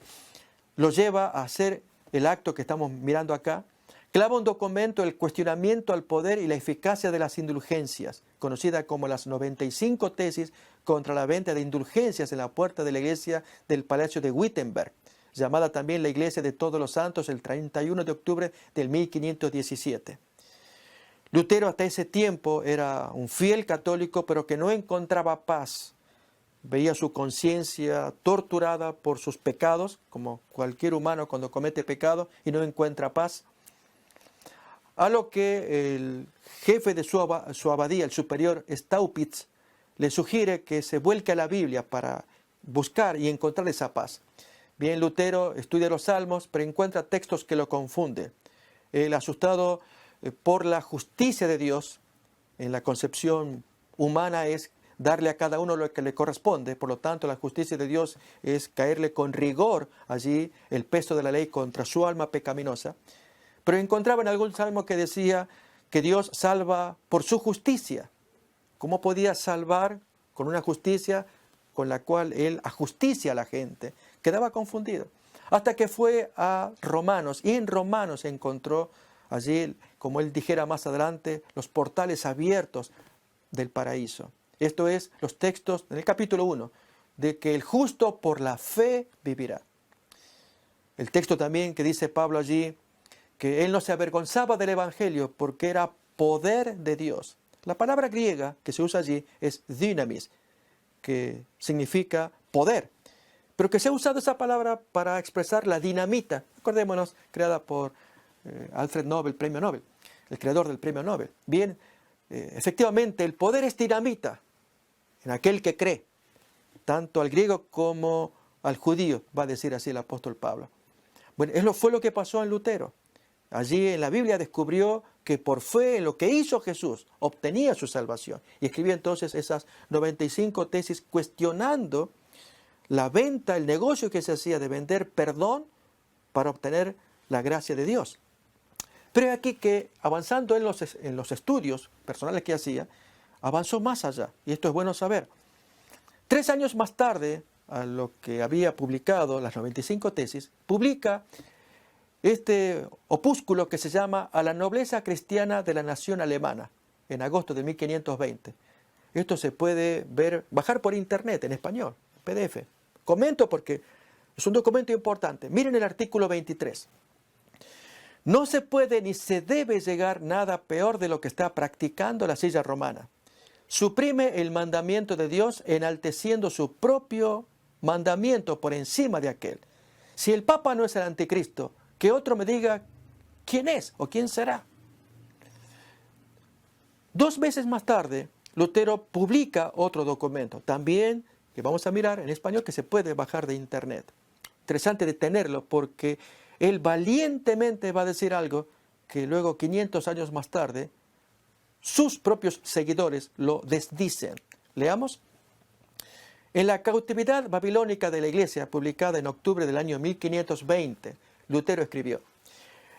lo lleva a hacer el acto que estamos mirando acá. Clava un documento, el cuestionamiento al poder y la eficacia de las indulgencias, conocida como las 95 tesis contra la venta de indulgencias en la puerta de la iglesia del Palacio de Wittenberg, llamada también la Iglesia de Todos los Santos, el 31 de octubre del 1517. Lutero hasta ese tiempo era un fiel católico, pero que no encontraba paz. Veía su conciencia torturada por sus pecados, como cualquier humano cuando comete pecado y no encuentra paz. A lo que el jefe de su abadía, el superior Staupitz, le sugiere que se vuelque a la Biblia para buscar y encontrar esa paz. Bien, Lutero estudia los Salmos, pero encuentra textos que lo confunden. Él, asustado por la justicia de Dios, en la concepción humana es darle a cada uno lo que le corresponde. Por lo tanto, la justicia de Dios es caerle con rigor allí el peso de la ley contra su alma pecaminosa. Pero encontraba en algún salmo que decía que Dios salva por su justicia. ¿Cómo podía salvar con una justicia con la cual Él ajusticia a la gente? Quedaba confundido. Hasta que fue a Romanos, y en Romanos encontró allí, como él dijera más adelante, los portales abiertos del paraíso. Esto es, los textos en el capítulo 1, de que el justo por la fe vivirá. El texto también que dice Pablo allí, que él no se avergonzaba del Evangelio porque era poder de Dios. La palabra griega que se usa allí es dynamis, que significa poder, pero que se ha usado esa palabra para expresar la dinamita, acordémonos, creada por Alfred Nobel, premio Nobel, el creador del premio Nobel. Bien, efectivamente, el poder es dinamita en aquel que cree, tanto al griego como al judío, va a decir así el apóstol Pablo. Bueno, eso fue lo que pasó en Lutero. Allí en la Biblia descubrió que por fe en lo que hizo Jesús obtenía su salvación. Y escribió entonces esas 95 tesis cuestionando la venta, el negocio que se hacía de vender perdón para obtener la gracia de Dios. Pero es aquí que avanzando en los estudios personales que hacía, avanzó más allá. Y esto es bueno saber. 3 años más tarde, a lo que había publicado las 95 tesis, publica este opúsculo que se llama A la nobleza cristiana de la nación alemana, en agosto de 1520. Esto se puede bajar por internet en español, PDF. Comento porque es un documento importante. Miren el artículo 23. No se puede ni se debe llegar nada peor de lo que está practicando la silla romana. Suprime el mandamiento de Dios enalteciendo su propio mandamiento por encima de aquel. Si el Papa no es el anticristo, que otro me diga quién es o quién será. 2 meses más tarde, Lutero publica otro documento, también que vamos a mirar en español, que se puede bajar de internet. Interesante de tenerlo porque él valientemente va a decir algo que luego 500 años más tarde sus propios seguidores lo desdicen. Leamos. En la cautividad babilónica de la iglesia, publicada en octubre del año 1520, Lutero escribió: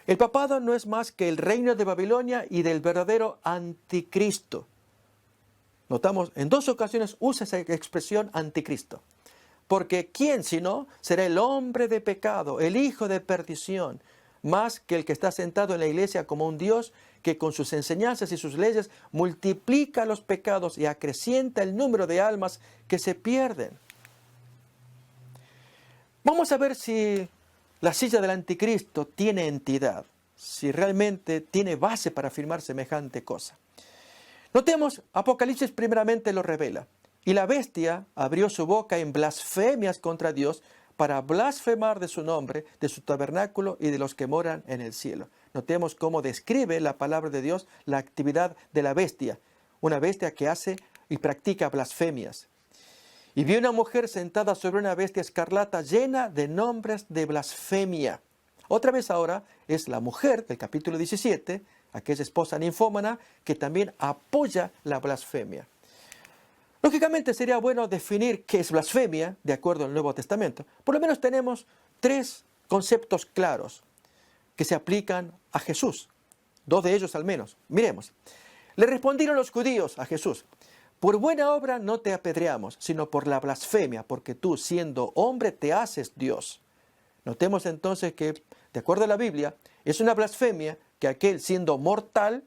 el papado no es más que el reino de Babilonia y del verdadero anticristo. Notamos, en 2 ocasiones usa esa expresión anticristo. Porque ¿quién sino será el hombre de pecado, el hijo de perdición, más que el que está sentado en la iglesia como un Dios que con sus enseñanzas y sus leyes multiplica los pecados y acrecienta el número de almas que se pierden? Vamos a ver si la silla del anticristo tiene entidad, si realmente tiene base para afirmar semejante cosa. Notemos, Apocalipsis primeramente lo revela. Y la bestia abrió su boca en blasfemias contra Dios para blasfemar de su nombre, de su tabernáculo y de los que moran en el cielo. Notemos cómo describe la palabra de Dios la actividad de la bestia, una bestia que hace y practica blasfemias. Y vi una mujer sentada sobre una bestia escarlata llena de nombres de blasfemia. Otra vez ahora es la mujer del capítulo 17, aquella esposa ninfómana que también apoya la blasfemia. Lógicamente sería bueno definir qué es blasfemia de acuerdo al Nuevo Testamento. Por lo menos tenemos 3 conceptos claros que se aplican a Jesús. 2 de ellos al menos. Miremos. Le respondieron los judíos a Jesús: por buena obra no te apedreamos, sino por la blasfemia, porque tú, siendo hombre, te haces Dios. Notemos entonces que, de acuerdo a la Biblia, es una blasfemia que aquel, siendo mortal,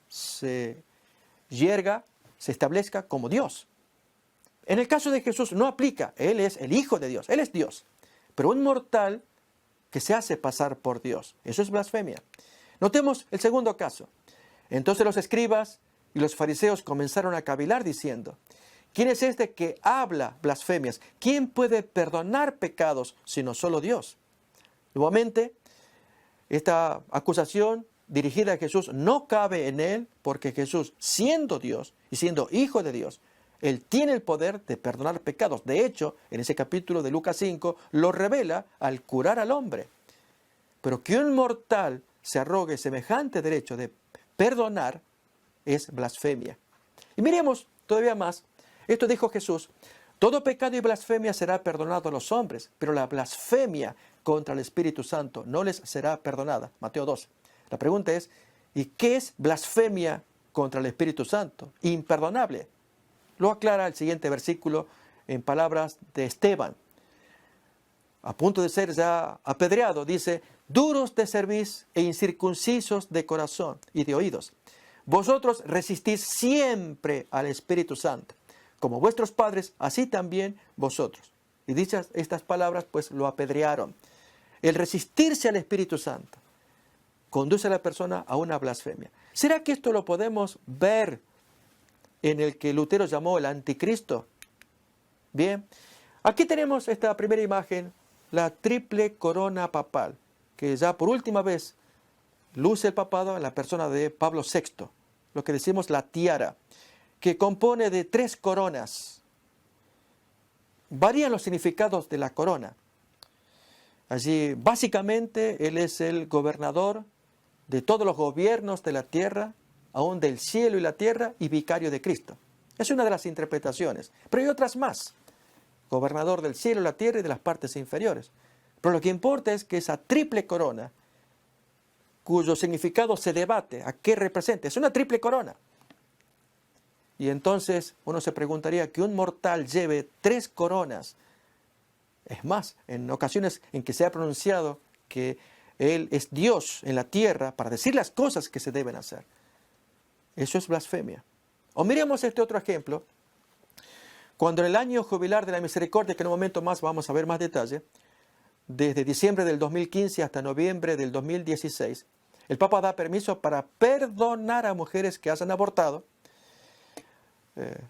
se yerga, se establezca como Dios. En el caso de Jesús no aplica. Él es el Hijo de Dios, Él es Dios. Pero un mortal que se hace pasar por Dios, eso es blasfemia. Notemos el segundo caso. Entonces los escribas y los fariseos comenzaron a cavilar diciendo: ¿quién es este que habla blasfemias? ¿Quién puede perdonar pecados sino solo Dios? Nuevamente, esta acusación dirigida a Jesús no cabe en él, porque Jesús, siendo Dios y siendo Hijo de Dios, Él tiene el poder de perdonar pecados. De hecho, en ese capítulo de Lucas 5, lo revela al curar al hombre. Pero que un mortal se arrogue semejante derecho de perdonar es blasfemia. Y miremos todavía más. Esto dijo Jesús: todo pecado y blasfemia será perdonado a los hombres, pero la blasfemia contra el Espíritu Santo no les será perdonada. Mateo 12. La pregunta es: ¿y qué es blasfemia contra el Espíritu Santo? Imperdonable. Lo aclara el siguiente versículo en palabras de Esteban, a punto de ser ya apedreado. Dice: duros de cerviz e incircuncisos de corazón y de oídos, vosotros resistís siempre al Espíritu Santo, como vuestros padres, así también vosotros. Y dichas estas palabras, pues lo apedrearon. El resistirse al Espíritu Santo conduce a la persona a una blasfemia. ¿Será que esto lo podemos ver en el que Lutero llamó el anticristo? Bien, aquí tenemos esta primera imagen, la triple corona papal, que ya por última vez luce el papado en la persona de Pablo VI, lo que decimos la tiara, que compone de 3 coronas. Varían los significados de la corona. Allí, básicamente, él es el gobernador de todos los gobiernos de la tierra, aún del cielo y la tierra, y vicario de Cristo. Es una de las interpretaciones, pero hay otras más. Gobernador del cielo, la tierra y de las partes inferiores. Pero lo que importa es que esa triple corona, cuyo significado se debate, ¿a qué representa? Es una triple corona. Y entonces uno se preguntaría que un mortal lleve 3 coronas. Es más, en ocasiones en que se ha pronunciado que Él es Dios en la tierra para decir las cosas que se deben hacer. Eso es blasfemia. O miremos este otro ejemplo. Cuando en el año jubilar de la misericordia, que en un momento más vamos a ver más detalle, desde diciembre del 2015 hasta noviembre del 2016, el Papa da permiso para perdonar a mujeres que hayan abortado.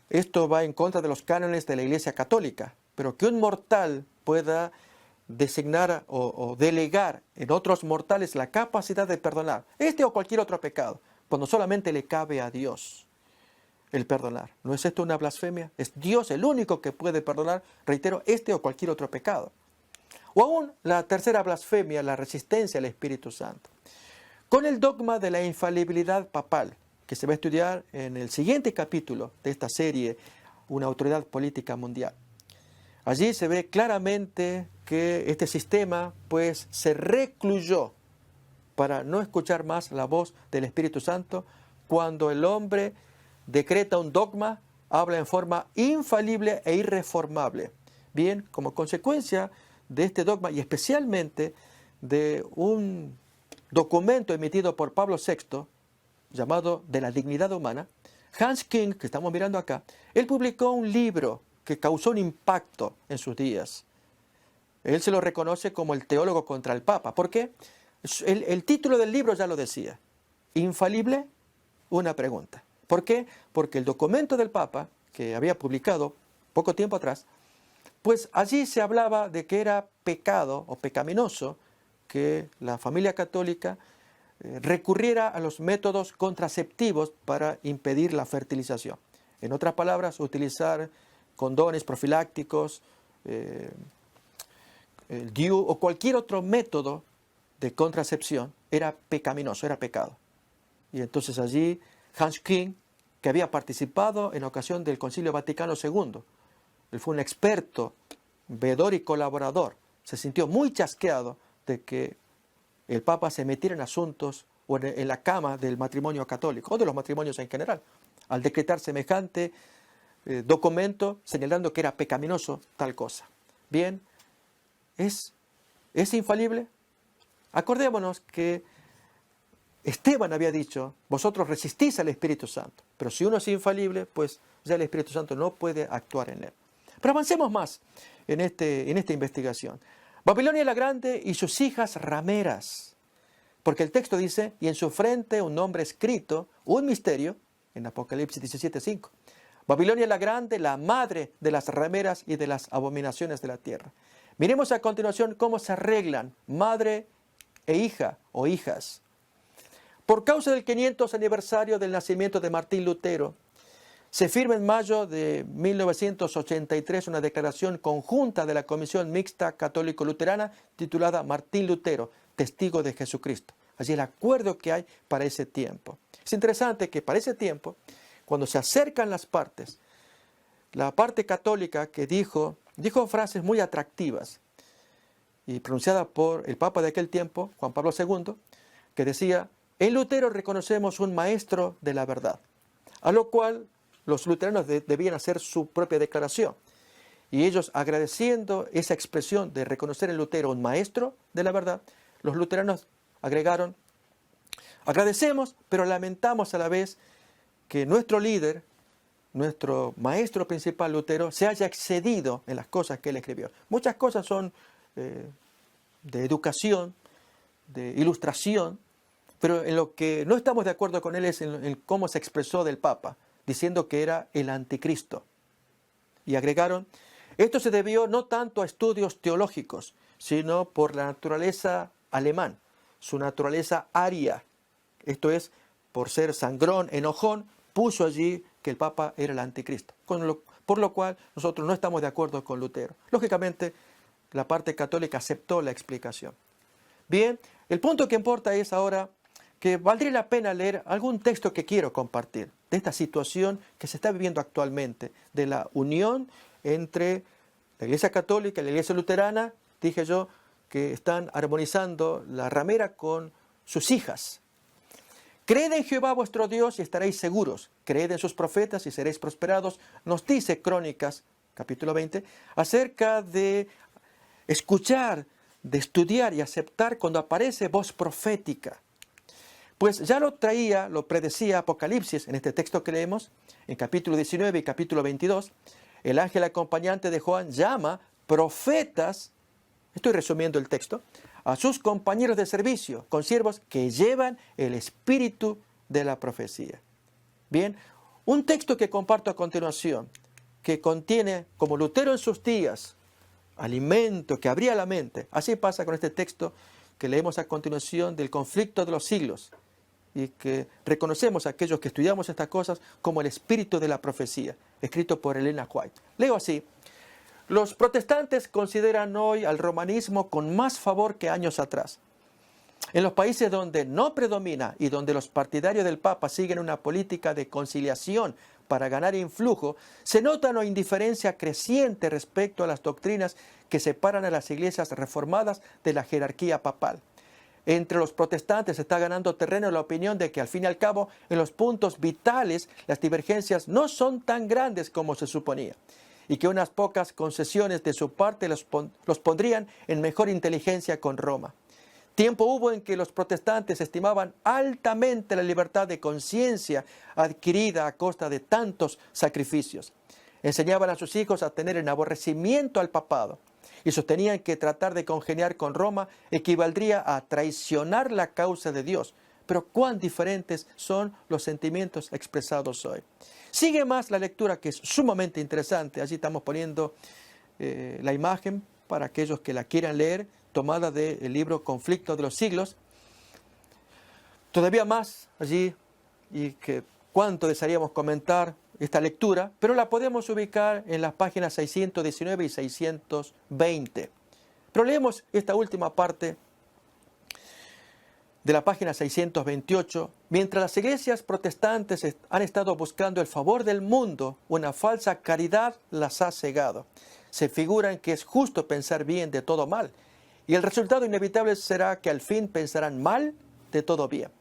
Esto va en contra de los cánones de la Iglesia Católica, pero que un mortal pueda designar o delegar en otros mortales la capacidad de perdonar este o cualquier otro pecado, cuando solamente le cabe a Dios el perdonar. ¿No es esto una blasfemia? Es Dios el único que puede perdonar, reitero, este o cualquier otro pecado. O aún la tercera blasfemia, la resistencia al Espíritu Santo. Con el dogma de la infalibilidad papal, que se va a estudiar en el siguiente capítulo de esta serie, Una autoridad política mundial. Allí se ve claramente que este sistema pues se recluyó para no escuchar más la voz del Espíritu Santo. Cuando el hombre decreta un dogma, habla en forma infalible e irreformable. Bien, como consecuencia de este dogma y especialmente de un documento emitido por Pablo VI, llamado De la dignidad humana, Hans Küng, que estamos mirando acá, él publicó un libro que causó un impacto en sus días. Él se lo reconoce como el teólogo contra el Papa. ¿Por qué? El título del libro ya lo decía. ¿Infalible? Una pregunta. ¿Por qué? Porque el documento del Papa, que había publicado poco tiempo atrás, pues allí se hablaba de que era pecado o pecaminoso que la familia católica recurriera a los métodos contraceptivos para impedir la fertilización. En otras palabras, utilizar condones profilácticos, el DIU o cualquier otro método de contracepción era pecaminoso, era pecado. Y entonces allí Hans Küng que había participado en ocasión del Concilio Vaticano II. Él fue un experto, veedor y colaborador. Se sintió muy chasqueado de que el Papa se metiera en asuntos o en la cama del matrimonio católico, o de los matrimonios en general, al decretar semejante documento señalando que era pecaminoso tal cosa. Bien, ¿es infalible? Acordémonos que Esteban había dicho, vosotros resistís al Espíritu Santo, pero si uno es infalible, pues ya el Espíritu Santo no puede actuar en él. Pero avancemos más en esta investigación. Babilonia la Grande y sus hijas rameras, porque el texto dice, y en su frente un nombre escrito, un misterio, en Apocalipsis 17:5. Babilonia la Grande, la madre de las rameras y de las abominaciones de la tierra. Miremos a continuación cómo se arreglan madre e hija o hijas. Por causa del 500 aniversario del nacimiento de Martín Lutero, se firma en mayo de 1983 una declaración conjunta de la Comisión Mixta Católico-Luterana titulada Martín Lutero, testigo de Jesucristo. Allí el acuerdo que hay para ese tiempo. Es interesante que para ese tiempo, cuando se acercan las partes, la parte católica que dijo frases muy atractivas y pronunciada por el Papa de aquel tiempo, Juan Pablo II, que decía, en Lutero reconocemos un maestro de la verdad, a lo cual los luteranos debían hacer su propia declaración. Y ellos, agradeciendo esa expresión de reconocer en Lutero un maestro de la verdad, los luteranos agregaron, agradecemos, pero lamentamos a la vez que nuestro líder, nuestro maestro principal Lutero, se haya excedido en las cosas que él escribió. Muchas cosas son de educación, de ilustración, pero en lo que no estamos de acuerdo con él es en cómo se expresó del Papa, diciendo que era el anticristo. Y agregaron, esto se debió no tanto a estudios teológicos, sino por la naturaleza alemán, su naturaleza aria. Esto es, por ser sangrón, enojón, puso allí que el Papa era el anticristo. Por lo cual nosotros no estamos de acuerdo con Lutero. Lógicamente, la parte católica aceptó la explicación. Bien, el punto que importa es ahora que valdría la pena leer algún texto que quiero compartir de esta situación que se está viviendo actualmente, de la unión entre la Iglesia Católica y la Iglesia Luterana, dije yo, que están armonizando la ramera con sus hijas. Creed en Jehová vuestro Dios y estaréis seguros. Creed en sus profetas y seréis prosperados. Nos dice Crónicas, capítulo 20, acerca de escuchar, de estudiar y aceptar cuando aparece voz profética. Pues ya lo predecía Apocalipsis en este texto que leemos, en capítulo 19 y capítulo 22. El ángel acompañante de Juan llama profetas, estoy resumiendo el texto, a sus compañeros de servicio, consiervos que llevan el espíritu de la profecía. Bien, un texto que comparto a continuación, que contiene, como Lutero en sus días, alimento que abría la mente. Así pasa con este texto que leemos a continuación del conflicto de los siglos, y que reconocemos a aquellos que estudiamos estas cosas como el espíritu de la profecía, escrito por Elena White. Leo así, los protestantes consideran hoy al romanismo con más favor que años atrás. En los países donde no predomina y donde los partidarios del Papa siguen una política de conciliación para ganar influjo, se nota una indiferencia creciente respecto a las doctrinas que separan a las iglesias reformadas de la jerarquía papal. Entre los protestantes está ganando terreno la opinión de que al fin y al cabo en los puntos vitales las divergencias no son tan grandes como se suponía y que unas pocas concesiones de su parte los pondrían en mejor inteligencia con Roma. Tiempo hubo en que los protestantes estimaban altamente la libertad de conciencia adquirida a costa de tantos sacrificios. Enseñaban a sus hijos a tener en aborrecimiento al papado y sostenían que tratar de congeniar con Roma equivaldría a traicionar la causa de Dios. Pero cuán diferentes son los sentimientos expresados hoy. Sigue más la lectura, que es sumamente interesante. Allí estamos poniendo la imagen para aquellos que la quieran leer, tomada del libro Conflicto de los Siglos. Todavía más allí, y que cuánto desearíamos comentar esta lectura, pero la podemos ubicar en las páginas 619 y 620. Pero leemos esta última parte de la página 628, mientras las iglesias protestantes han estado buscando el favor del mundo, una falsa caridad las ha cegado. Se figuran que es justo pensar bien de todo mal, y el resultado inevitable será que al fin pensarán mal de todo bien.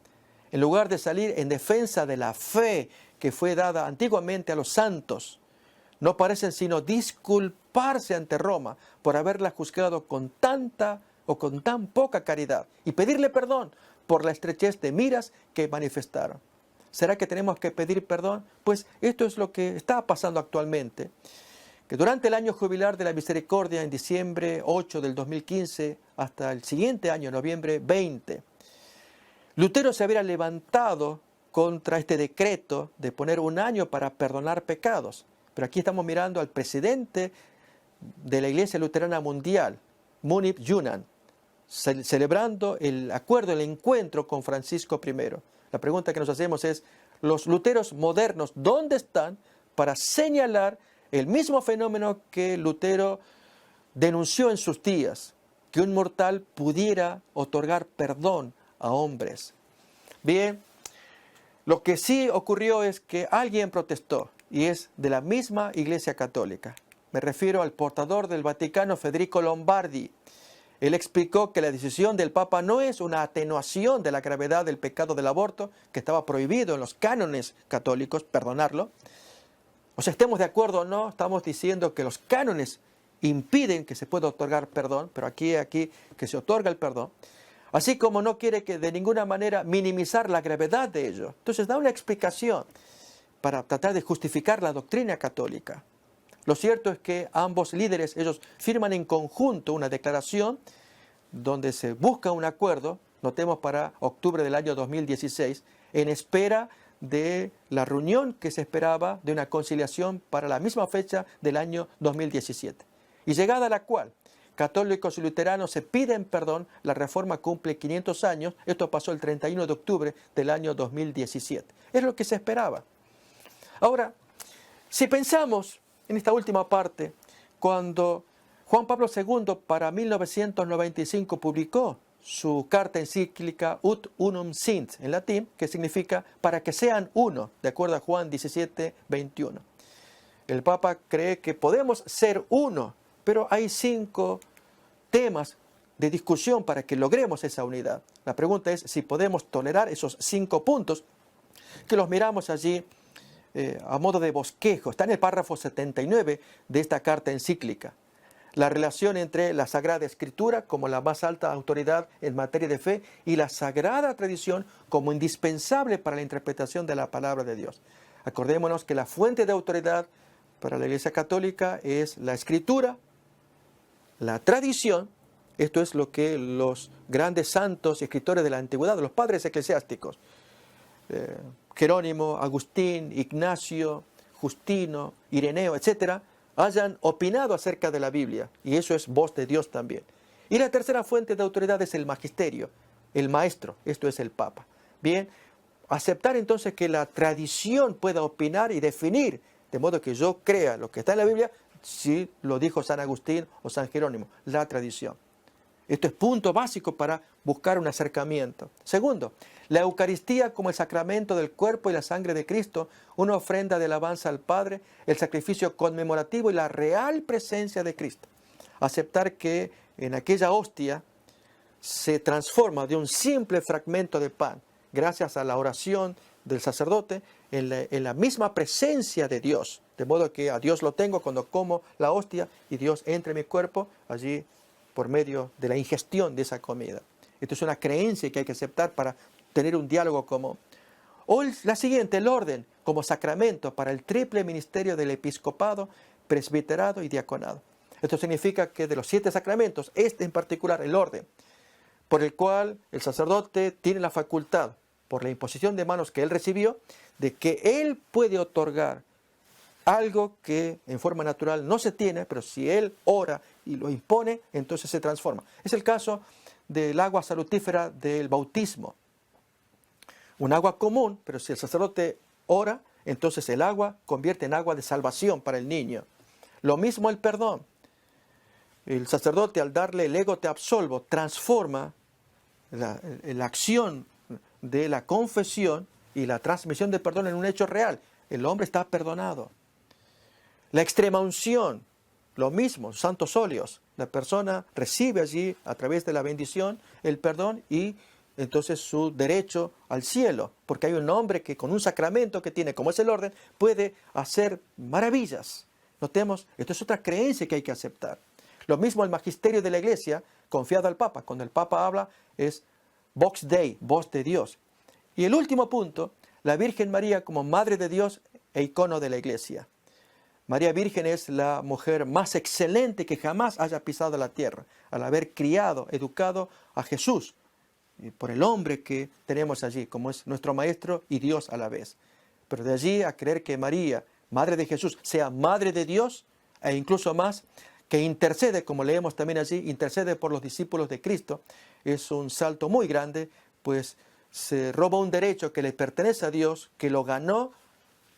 En lugar de salir en defensa de la fe que fue dada antiguamente a los santos, no parecen sino disculparse ante Roma por haberla juzgado con tanta o con tan poca caridad y pedirle perdón por la estrechez de miras que manifestaron. ¿Será que tenemos que pedir perdón? Pues esto es lo que está pasando actualmente. Que durante el año jubilar de la misericordia, en diciembre 8 del 2015, hasta el siguiente año, noviembre 20, Lutero se había levantado contra este decreto de poner un año para perdonar pecados. Pero aquí estamos mirando al presidente de la Iglesia Luterana Mundial, Munib Yunan, celebrando el acuerdo, el encuentro con Francisco I. La pregunta que nos hacemos es, ¿los luteros modernos dónde están para señalar el mismo fenómeno que Lutero denunció en sus días, que un mortal pudiera otorgar perdón a hombres? Bien, lo que sí ocurrió es que alguien protestó, y es de la misma Iglesia Católica. Me refiero al portador del Vaticano, Federico Lombardi. Él explicó que la decisión del Papa no es una atenuación de la gravedad del pecado del aborto, que estaba prohibido en los cánones católicos, perdonarlo. O sea, estemos de acuerdo o no, estamos diciendo que los cánones impiden que se pueda otorgar perdón, pero aquí que se otorga el perdón. Así como no quiere que de ninguna manera minimizar la gravedad de ello. Entonces da una explicación para tratar de justificar la doctrina católica. Lo cierto es que ambos líderes, ellos firman en conjunto una declaración donde se busca un acuerdo, notemos para octubre del año 2016, en espera de la reunión que se esperaba de una conciliación para la misma fecha del año 2017. Y llegada a la cual católicos y luteranos se piden perdón, la reforma cumple 500 años, esto pasó el 31 de octubre del año 2017. Es lo que se esperaba. Ahora, si pensamos en esta última parte, cuando Juan Pablo II para 1995 publicó su carta encíclica Ut Unum Sint, en latín, que significa para que sean uno, de acuerdo a Juan 17, 21. El Papa cree que podemos ser uno, pero hay 5 temas de discusión para que logremos esa unidad. La pregunta es si podemos tolerar esos 5 puntos, que los miramos allí a modo de bosquejo. Está en el párrafo 79 de esta carta encíclica. La relación entre la Sagrada Escritura como la más alta autoridad en materia de fe y la Sagrada Tradición como indispensable para la interpretación de la palabra de Dios. Acordémonos que la fuente de autoridad para la Iglesia Católica es la Escritura, la tradición. Esto es lo que los grandes santos y escritores de la antigüedad, los padres eclesiásticos, Jerónimo, Agustín, Ignacio, Justino, Ireneo, etcétera, hayan opinado acerca de la Biblia, y eso es voz de Dios también. Y la tercera fuente de autoridad es el magisterio, el maestro, esto es el Papa. Bien, aceptar entonces que la tradición pueda opinar y definir, de modo que yo crea lo que está en la Biblia, si lo dijo San Agustín o San Jerónimo, la tradición. Esto es punto básico para buscar un acercamiento. Segundo, la Eucaristía como el sacramento del cuerpo y la sangre de Cristo, una ofrenda de alabanza al Padre, el sacrificio conmemorativo y la real presencia de Cristo. Aceptar que en aquella hostia se transforma de un simple fragmento de pan, gracias a la oración del sacerdote, en la misma presencia de Dios. De modo que a Dios lo tengo cuando como la hostia y Dios entra en mi cuerpo allí por medio de la ingestión de esa comida. Esto es una creencia que hay que aceptar para tener un diálogo común. O la siguiente, el orden como sacramento para el triple ministerio del episcopado, presbiterado y diaconado. Esto significa que de los 7 sacramentos, este en particular, el orden, por el cual el sacerdote tiene la facultad, por la imposición de manos que él recibió, de que él puede otorgar algo que en forma natural no se tiene, pero si él ora y lo impone, entonces se transforma. Es el caso del agua salutífera del bautismo. Un agua común, pero si el sacerdote ora, entonces el agua convierte en agua de salvación para el niño. Lo mismo el perdón. El sacerdote, al darle el ego te absolvo, transforma la acción de la confesión y la transmisión de perdón en un hecho real. El hombre está perdonado. La extrema unción, lo mismo, santos óleos. La persona recibe allí, a través de la bendición, el perdón y entonces su derecho al cielo. Porque hay un hombre que con un sacramento que tiene, como es el orden, puede hacer maravillas. Notemos, esto es otra creencia que hay que aceptar. Lo mismo el magisterio de la Iglesia, confiado al Papa. Cuando el Papa habla es Vox Dei, voz de Dios. Y el último punto, la Virgen María como Madre de Dios e icono de la Iglesia. María Virgen es la mujer más excelente que jamás haya pisado la tierra, al haber criado, educado a Jesús, y por el hombre que tenemos allí, como es nuestro Maestro y Dios a la vez. Pero de allí a creer que María, Madre de Jesús, sea Madre de Dios, e incluso más, que intercede, como leemos también allí, intercede por los discípulos de Cristo, es un salto muy grande, pues se roba un derecho que le pertenece a Dios, que lo ganó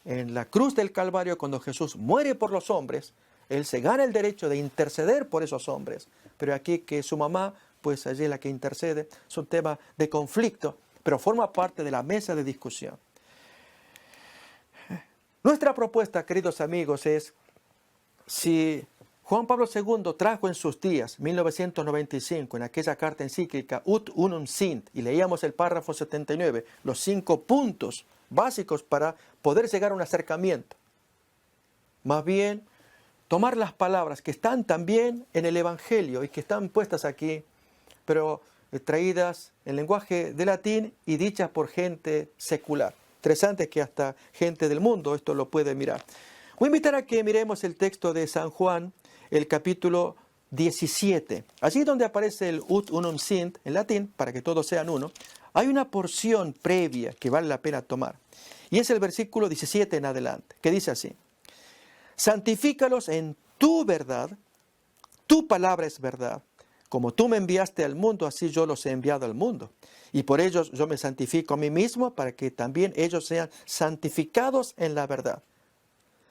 en la cruz del Calvario cuando Jesús muere por los hombres. Él se gana el derecho de interceder por esos hombres. Pero aquí que su mamá, pues allí es la que intercede, es un tema de conflicto, pero forma parte de la mesa de discusión. Nuestra propuesta, queridos amigos, es si Juan Pablo II trajo en sus días, 1995, en aquella carta encíclica Ut Unum Sint, y leíamos el párrafo 79, los 5 puntos básicos para poder llegar a un acercamiento. Más bien, tomar las palabras que están también en el Evangelio y que están puestas aquí, pero traídas en lenguaje de latín y dichas por gente secular. Interesante que hasta gente del mundo esto lo puede mirar. Voy a invitar a que miremos el texto de San Juan, el capítulo 17. Allí donde aparece el Ut Unum Sint en latín, para que todos sean uno, hay una porción previa que vale la pena tomar. Y es el versículo 17 en adelante, que dice así: santifícalos en tu verdad, tu palabra es verdad. Como tú me enviaste al mundo, así yo los he enviado al mundo. Y por ellos yo me santifico a mí mismo, para que también ellos sean santificados en la verdad.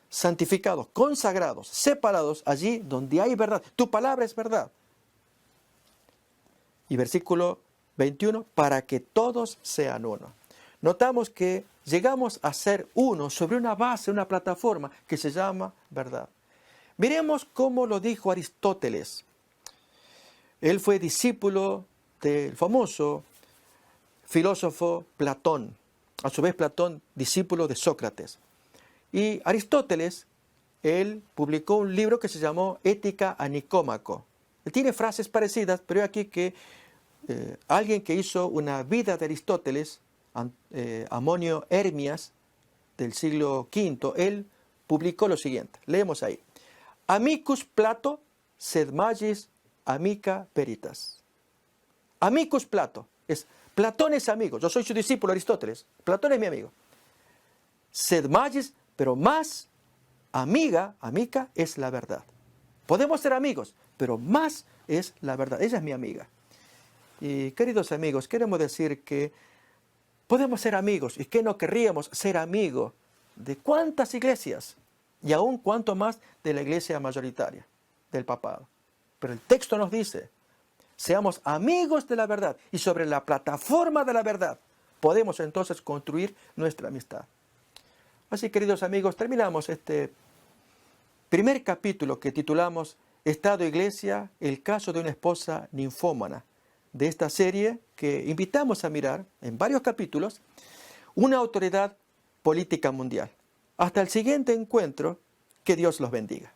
Santificados, consagrados, separados allí donde hay verdad. Tu palabra es verdad. Y versículo 21, para que todos sean uno. Notamos que llegamos a ser uno sobre una base, una plataforma que se llama verdad. Miremos cómo lo dijo Aristóteles. Él fue discípulo del famoso filósofo Platón. A su vez Platón, discípulo de Sócrates. Y Aristóteles, él publicó un libro que se llamó Ética a Nicómaco. Él tiene frases parecidas, pero aquí que alguien que hizo una vida de Aristóteles, Amonio Hermias, del siglo V, él publicó lo siguiente. Leemos ahí. Amicus Plato, sed magis amica veritas. Amicus Plato. Platón es amigo. Yo soy su discípulo Aristóteles. Platón es mi amigo. Sed magis, pero más amica es la verdad. Podemos ser amigos, pero más es la verdad. Ella es mi amiga. Y queridos amigos, queremos decir que podemos ser amigos y que no querríamos ser amigos de cuántas iglesias y aún cuánto más de la iglesia mayoritaria, del papado. Pero el texto nos dice, seamos amigos de la verdad y sobre la plataforma de la verdad podemos entonces construir nuestra amistad. Así, queridos amigos, terminamos este primer capítulo que titulamos Estado e Iglesia, el caso de una esposa ninfómana, de esta serie que invitamos a mirar en varios capítulos, una autoridad política mundial. Hasta el siguiente encuentro, que Dios los bendiga.